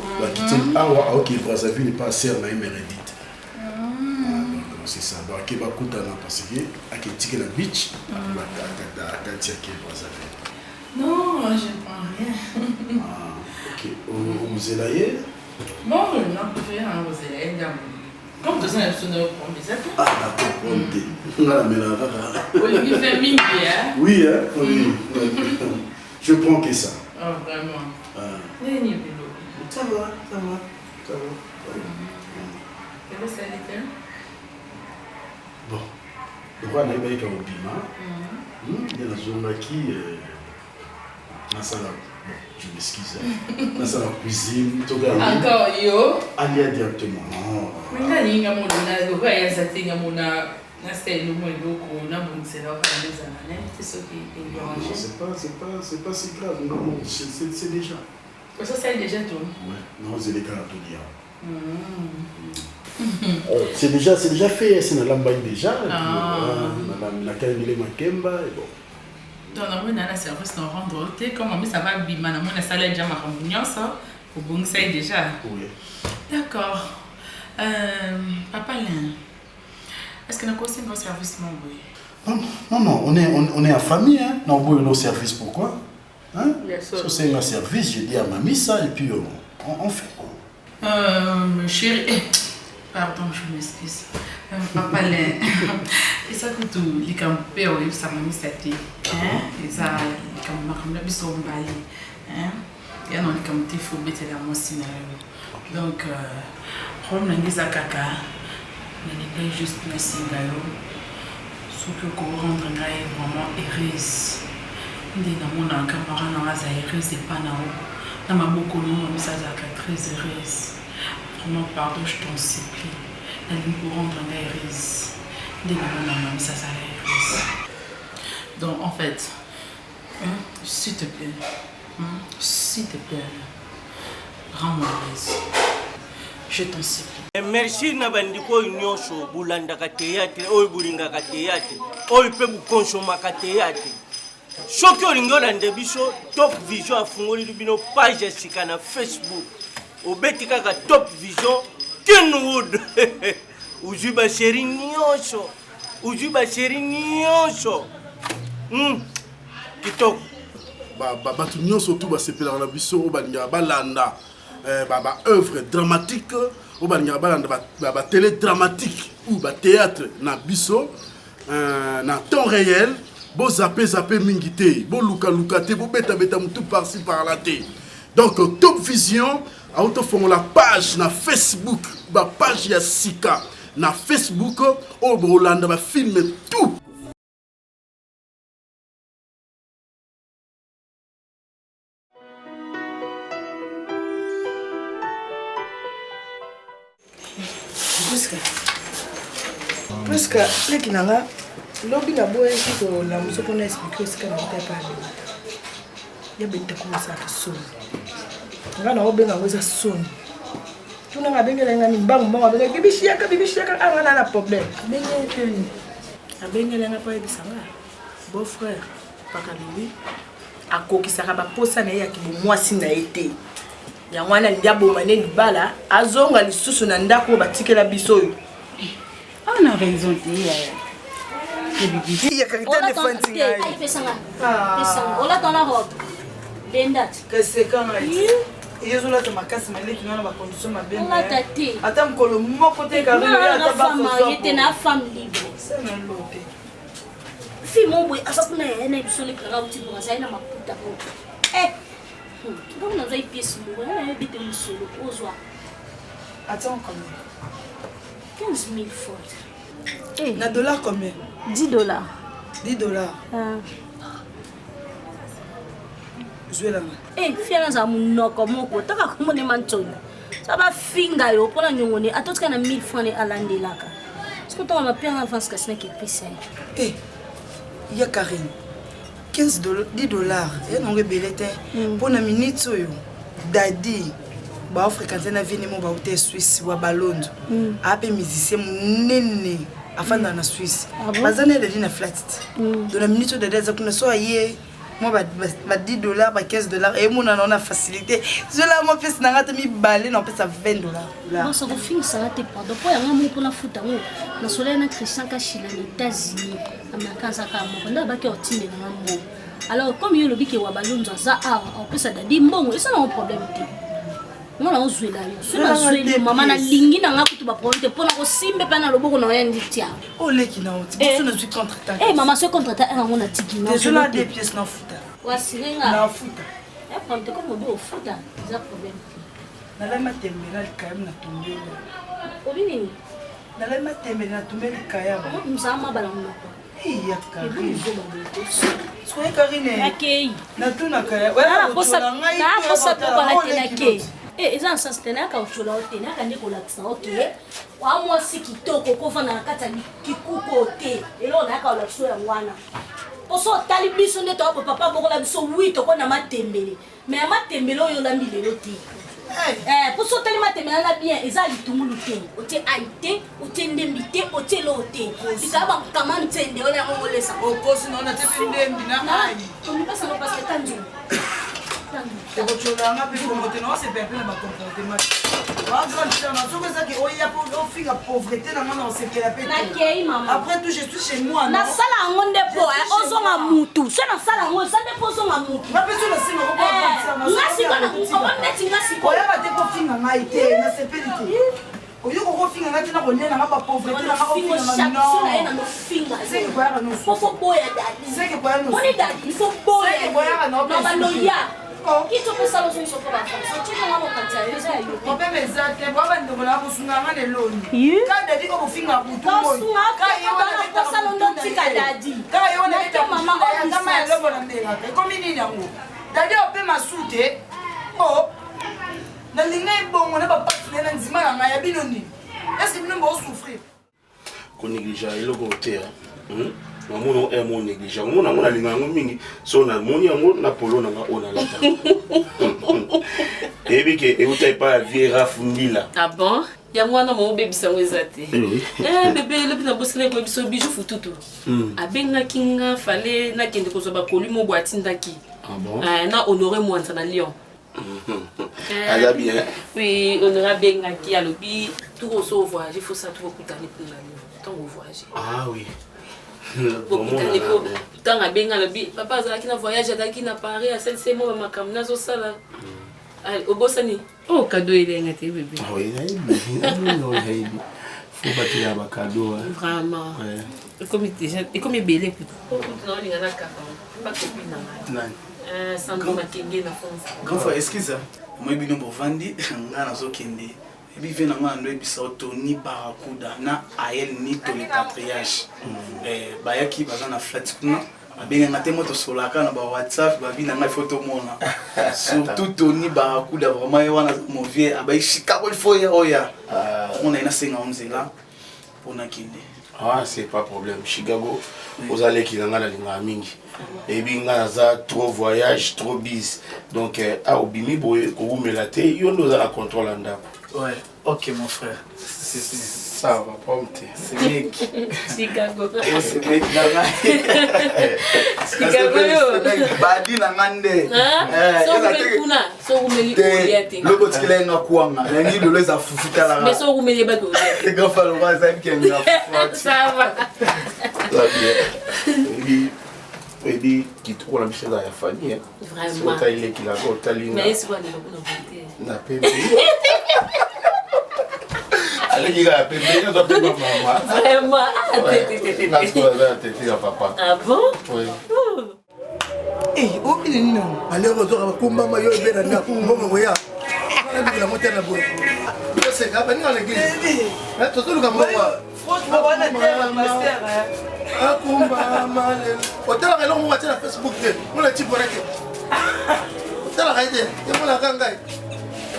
ok, Brazzaville n'est pas serre, mais mérédite. C'est ça. Donc, il va coûter parce que à Tigre la beach, à Brazzaville. Non, je ne prends rien. Ok. Vous êtes là? Bon, je n'en peux rien, vous êtes là. Comme tu sais, je ne prends pas ça. Ah, d'accord, Il fait mine, hein? Oui, je prends que ça. Oh, vraiment. Oui, ça va. Quelle est celle-là? Bon, le roi n'a pas été au Bima. Il y a la zone qui dans je m'excuse. Dans la cuisine, encore yo. Allez directement. Mais là, le roi a zaté na c'est le moins beaucoup na bon c'est là quand les années c'est ce qui est dérangé. C'est pas si grave, non, c'est déjà. Ça c'est déjà tout. Ouais, non, c'est les cas tout dire. C'est déjà fait, c'est dans l'ambaye déjà. La Kangile Makemba et bon. Donc, on a un service de rendre comme ça va bien, on a salaire déjà ma réunion ça pour bon ça déjà. Oui. D'accord. Papa Lin, est-ce que nous aussi un service mon Non, on est en famille, hein. Non, on nos services pourquoi? Hein? Ça c'est un service, j'ai dit à mamie ça et puis on fait. Chérie, pardon, je m'excuse. Papa Lin, et ça que tout les campés ou ça m'a mis cette hein et ça comme la biso mbali hein et on les campés faut mettre la moi scénario donc problème n'engisa kaka n'est juste un scénario ce que qu'on rendre ngai vraiment heureuse ndi na mona camarade na za heureuse c'est pas na maboko no mais ça très heureuse vraiment pardon je t'en supplie la ligne pour rendre ngai heureuse. Ça donc en fait, s'il te plaît, rends-moi heureuse. Je t'en supplie. Merci na bandiko nyosho bulanda ka théâtre oy bulinga ka théâtre oy pe bu consomma ka théâtre. Shoki olingola ndebiso Top Vision afungoli bino page sika na Facebook. Obeti kaka Top Vision Kenwood. Ujuba sheri nyosho. Kitoko. Batu nyosho tout ba sepela na biso o balinga balanda ba œuvre dramatique o balinga balanda ba télé dramatique ou ba théâtre na biso na temps réel bo zappé mingi te bo luka te bo beta mutu par-ci par-là te. Donc Top Vision a auto fond la page na Facebook ba page ya sika na Facebook au Bolanda va filmer tout. Presque les qui n'ont lobby la boue qui ko la muso qu'on a expliqué ce qu'on a pas. Il y a beaucoup de choses à sauver. nga na obenga ngoza soni tuna nga bengela nga ni mbangu abenga bibishiaka anga na problème abengela nga pa ebisanga beau frère pakalobi akokisaka baposa na ye ya kibomwasi na ye te yango wana alingi abomane libala azonga lisusu na ndako batikela biso oyo ana raison te yaya ezolata makasi maleki wana bacondition mabeme ata mokolo moko te karete na femme libre fi moboye aza kuna yayana biso lekaka botibonga azali na maputa moko ntango nazwa epiese moko nayebi te mosolo ozwa attends combien 15 000 fautes na dollar combien 10 dollars 10 dollars zwelanga fia naza monoko moko taka komonema ntoni sa bafinga yo mpona nyongone atotika na 1000 francs ne alandelaka soki ntongo mapianga avance kasi naki epesa ya Karine 10 dollars yanongo ebele te mpona minute oyo dadi baafricain na vie nemo baute Suisse wa balondo ape musicien monene afanda na Suisse baza na dadi na flat do na minute oyo dadi aza kuna so aye moi ba 10 dollars ba 15 dollars et mon on a facilité cela moi pèse na ngata mi balé na pèse 20 dollars non ça refine ça te pardon pour yanga mo pour la futa mo na soleil na Christian Kachila les États-Unis amakanza ka mo nda ba ke otinde na mo alors comme yo lobi ke wa balonzo za on peut ça dadi mbongo et ça n'a pas problème te non on zoe là yo so na zoe le mama na lingi na ngakutu ba problème te pona ko simbe pa na loboko na yandi tia oh leki na oti biso na suis contractant maman ce contractant on a tiki na je la des pièces na futa wasirenga na futa problème te comme obi ofuta za problème na la matembela likayam na tombela obi nini na la matembela na tombela likayam mzama bala moko iya Karine soye Karine akei na tuna kaya wala posa na posa to bala tenake eza nsasi tena yaka ochola ote naka nde kolakisa oke wa mwasi kitoko kofanda na kati ya kikuko te elo na yaka olakisa yango wana poso otali biso nde toa papa bokola biso wi tokona matembele me matembele oyo olambi lelo te poso otali matembele na bien eza litungulu te otie ai te otie ndembi te otie lo te likaya bakama ntsende oyo yango olesa okosi naona te ndembi na ai tomipesano parce que tanzulu tokocolanga mpe komotena osepepe na bacomportement wagrandisana soki ezaki oya ofinga pauvreté na ngana osepela pe après tout je suis chez moi nasala yango nde po ozonga mutu so nasala yango eza nde po ozonga mutu ngapeso nasingaoyaba te kofinga ngai te nasepeli te oyo kokofinga ngai tina konena nga bapauvreté na ngaaofinga Kito pesa lo so ko ba fa. So chino ngamo kanta eza yo. Mo pe meza te bo ba ndoko na kusunga ngane loni. Ka dadi ko bufinga butu mo. Ka yo na pesa lo ndo tika dadi. Ka yo na ta mama o kama ya lobo na mbela. Ko mini nango. Dadi o pe masute. Oh. Na linga bongo na ba patine na nzima na ngaya binoni. Est-ce que bino bo souffrir? Ko négliger eloko te Mamono est mon négligent. Mon amour a l'ingénieur mingi. Son amour ni amour na polo na on a la table. Et bien que et vous t'avez pas vieille rafundila. Ah bon? Ya moi na mon bébé ça wezate. Bébé le bina bosele ko biso bijou fututu. Abenga kinga fallait na kende ko so ba kolu mo boati ndaki. Ah bon? Na honorer moi na Lyon. Ah bien. Oui, honorer benga ki alobi tout au voyage, il faut ça tout kutani pour la Lyon. Tant au voyage. Ah oui. Tant à benga lobi papa azalaki na voyage azalaki na Paris à celle mo makambo nazo sala. Obosani. Oh cadeau elenga te bébé. Ah oui, non, faut battre la cadeau. Vraiment. Comme belé pour. Non, il y a na kaka. Pas copine na. Sandro makenge na fond. Grand frère, excuse moi bino bovandi ngana zokende. Ebi vena ngana ebisa Tony Barakuda na Ael Nito le patriarche. Bayaki bazana flat kuna. Abenga ngate moto solaka na ba WhatsApp ba bina ngai photo mona. Surtout Tony Barakuda vraiment wana mon vieux abai Chicago il faut oya. On a ina senga onzela pona kinde. Ah, c'est pas problème. Chicago, vous allez qui n'en a la mingi. Et bien, on trop voyage, trop bis. Donc, à Obimi, vous me l'avez, il y a la contrôle en dame. Ouais, ok, mon frère. Ça va pas me dire. C'est mec. Chicago. C'est mec, là. Chicago, yo. Badi na ngande. So kumekuna, so kumeli kuliate. Logo tikile na kuanga. Na ngi lolo za fufuta la. Mais so kumeli ba do. Te gafa lo ba za mkenga. Ça va. Ça bien. Et puis, qui trouve la mission dans la famille. Vraiment. C'est il qui la gote. Mais c'est quoi le na pepe. Allez, il a pepe, il a pepe maman. Vraiment. Tété à papa. Ah bon? Oui. Eh, oh, il est non. Allez, on va combat maillot et bien là. Bon, voyons. On a dit la montée na boue. C'est grave, on est à l'église. Hein, tout le monde. Franchement, on a dit master. Akumba malel. Hôtel à l'homme, on va sur Facebook. On a dit pour elle. Hôtel à l'aider. Et on a gagné.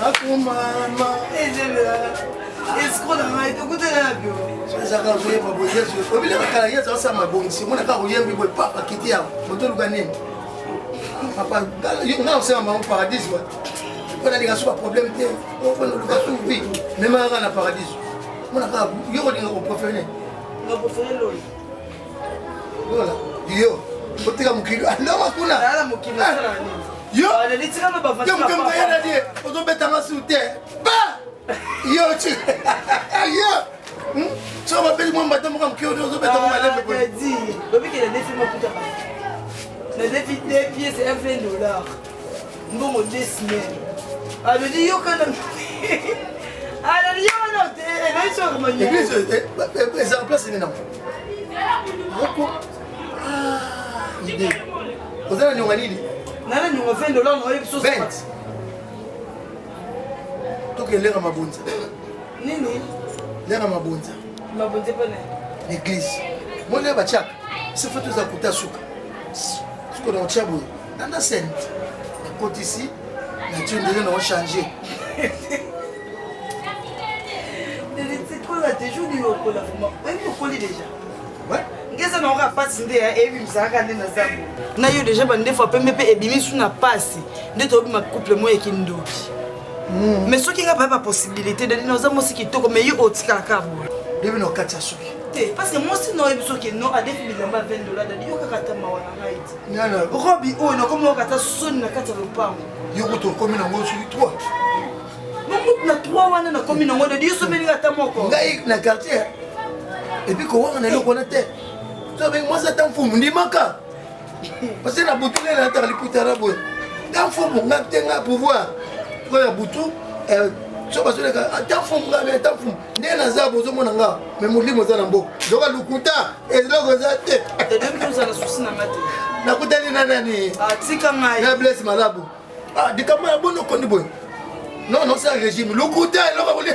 Akumba malel. Est-ce qu'on a été écouté là? Je vais vous dire, je vais vous dire, je vais vous dire, bonisi. Mon akara oye mbi boy papa kiti ya. Moto lugani. Papa, yo na osema ma paradis wa. On a dit que pas problème té. On va nous faire souffrir. Même à la paradis. Mon akara yo ko dinga ko professionnel. Nga professionnel lo. Voilà. Yo. Otika mukilo. Alors akuna. Ala mukilo sala nini? Yo. Ala litika ma bavandi. Yo mkamba yana die. Ozo beta masute. Ba. Yo tu. Yo. Tu vas m'appeler moi matin moi qui ozo beta moi lève quoi. Dit. Bobby qui a défi ma puta. Le défi des pieds c'est $1. Mbongo 2 semaines. Ala dit yo kana. Ala dit yo na te. Elle est sur comment yo. Église ça en place c'est non. Roko. Ah, idée. Vous avez nyonga nini? Nana nyonga $20 na yebi so. 20. Donc elle est à mabonza. Nini? Lera mabonza. Mabonza pas né. L'église. Moi là bachak. C'est fait tout ça pour ta souka. Ce qu'on a chabou. Nanda sent. Quand ici, la tune de nous a changé. C'est quoi la déjà du yoko la vraiment? Elle me colle déjà. Ouais. Ngeza na ora passe ndé et bi msaka ndé na zambo. Na yo déjà bande fois pe mepe ebimi su na passe. Ndé to bi ma couple moi ekindoki. Mais ce qui n'a pas possibilité de nous avons aussi qui toque mais yo otika kabo. Debi no katia suki. Parce que moi si no ebiso que non a défi bilamba $20 de yo kakata mawana ngaiti. Nana. Robi o no comme okata son na kata lopango. Yo ko komi na ngo sur 3. Mamut na 3 wana na komi na ngo de yo so meni ngata moko. Ngai na quartier. Et puis ko wana lo kona te. So ben moi ça t'en fou ndimaka. Parce que na butule na ta liputara boy. T'en fou mon ngata pouvoir. Quand ya butu so basole ka atafu ngabe atafu ndena zabo zo mona nga me mulimo za nambo zoka lukuta ezoko za te de za na susi na mate na kutani na nani tika ngai na bless malabu dikama bono kondi boy non c'est un régime lukuta eloko boli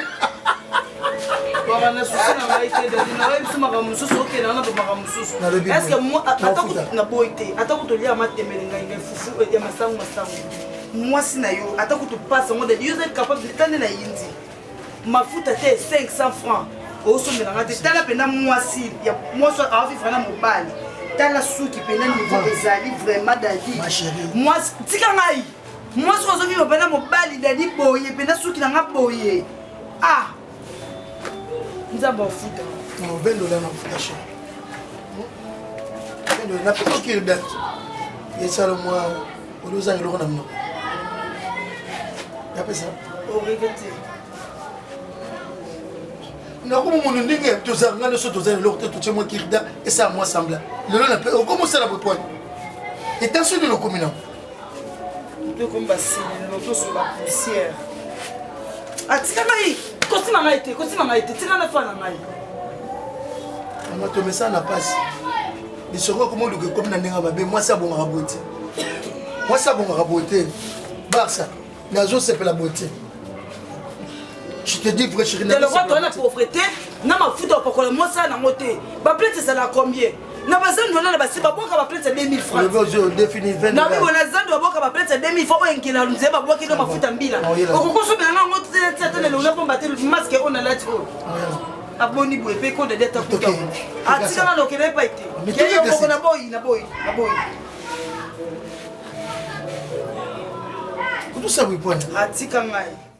Baba na susi na ngai te de na webi suma ka mususu okay na na baba mususu est-ce que moi ataku na boite ataku to lia matemele ngai fufu ya masangu moi si na yo atako tu passe moi de user capable de tane na yindi mafuta te 500 francs o so melanga te tala pena moi si ya moi so a fi frana mobile tala souki pena niveau ezali vraiment dadi moi tika ngai moi so zo vivre pena mobile dadi boye pena souki na ngaboye ah nzamba futa no $20 na futa cher $20 na pas que date et ça le moi au deux ans le on a mis y a pas ça au regretter na ko mo ndinge to za ngane so to za lo to tse mo kirda et ça moi sembla le na pe comment ça la point et tant sur le communal de comme bassin l'auto sur la poussière atika mai kosi mama été tika na fa na mai on to message na passe les soko comment le comme na ndenga babe moi ça bon raboter Barça nazo c'est pour la beauté. Je te dis vrai chérie. Le roi donne la pauvreté, na ma futa pour moi ça na moté. Ba plate ça la combien? Na bazan dona na basi ba boka ba plate 2000 francs. Le beau défini 20. Na bi bona zan do boka ba plate 2000 francs en kila lunze ba boka na mafuta mbila. Okoko so bena ngo tete tete le ona pomba te masque on a là tu. aboni boye pe ko de deta kuta atika na lokele pa ite ke yo moko na boy kutu sabu ipone atika ngai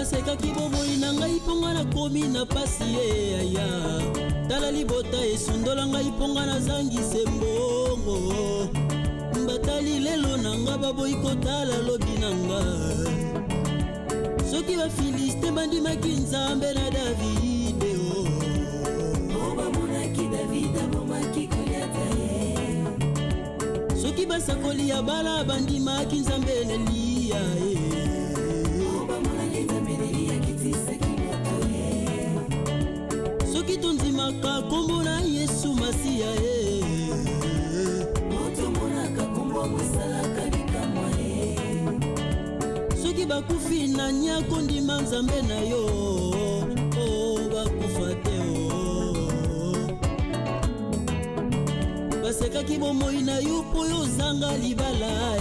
basekaki bomoi na ngai mponga nakomi na pasi ye aya tala libota esundola ngai mponga nazangise mbongo batali lelo na nga baboyi kotala lobi na nga soki bafiliste bandimaki nzambe na davide bamonaki davide abomaki Goliata ye soki basakoli ya bala bandimaki nzambe na Eliya soki tondimaka kombo na Yesu Masiya motomonaka kombo mosalaka likamwa soki bakufi na nyako ndima nzambe na yo bakufa te basekaki bomoi na yo mpo yo ozanga libala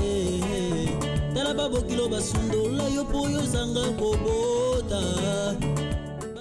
tala babokilo basundola yo mpo yo ozanga kobota